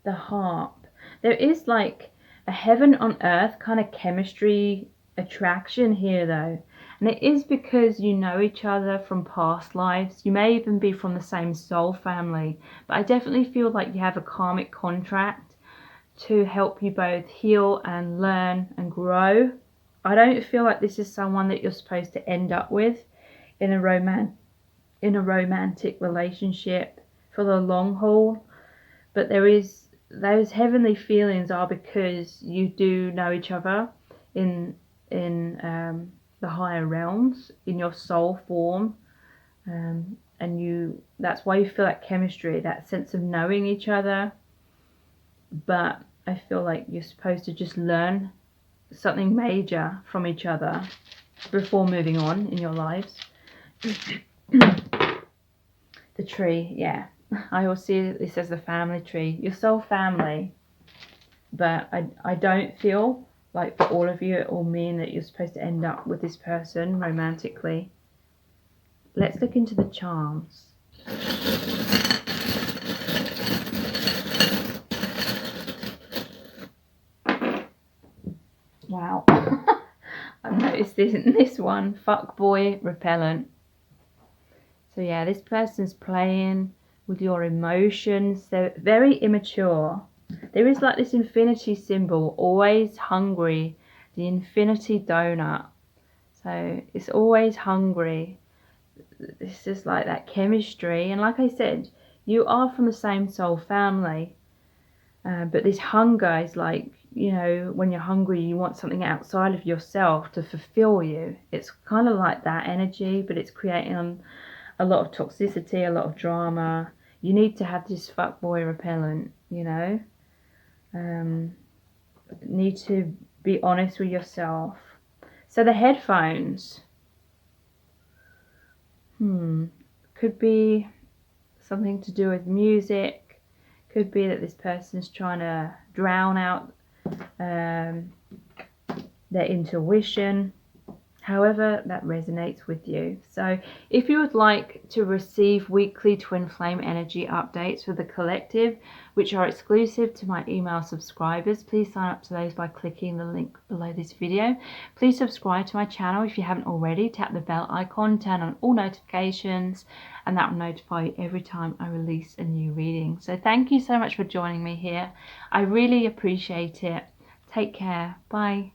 The harp. There is like a heaven on earth kind of chemistry attraction here though. And it is because you know each other from past lives. You may even be from the same soul family. But I definitely feel like you have a karmic contract to help you both heal and learn and grow. I don't feel like this is someone that you're supposed to end up with in a romantic relationship for the long haul. But there is, those heavenly feelings are because you do know each other in the higher realms, in your soul form, and that's why you feel that chemistry, that sense of knowing each other. But I feel like you're supposed to just learn something major from each other before moving on in your lives. The tree, yeah. I will see this as the family tree, your soul family. But I don't feel like for all of you it will mean that you're supposed to end up with this person romantically. Let's look into the charms. Wow. I've noticed this one, fuckboy repellent. So yeah, this person's playing with your emotions. They're very immature. There is like this infinity symbol, always hungry, the infinity donut. So it's always hungry. This is like that chemistry. And like I said, you are from the same soul family. But this hunger is like, you know, when you're hungry, you want something outside of yourself to fulfill you. It's kind of like that energy, but it's creating a lot of toxicity, a lot of drama. You need to have this fuckboy repellent, you know. Need to be honest with yourself. So the headphones. Could be something to do with music. Could be that this person's trying to drown out their intuition. However that resonates with you. So if you would like to receive weekly twin flame energy updates for the collective, which are exclusive to my email subscribers, please sign up to those by clicking the link below this video. Please subscribe to my channel if you haven't already. Tap the bell icon, turn on all notifications, and that will notify you every time I release a new reading. So thank you so much for joining me here. I really appreciate it. Take care. Bye.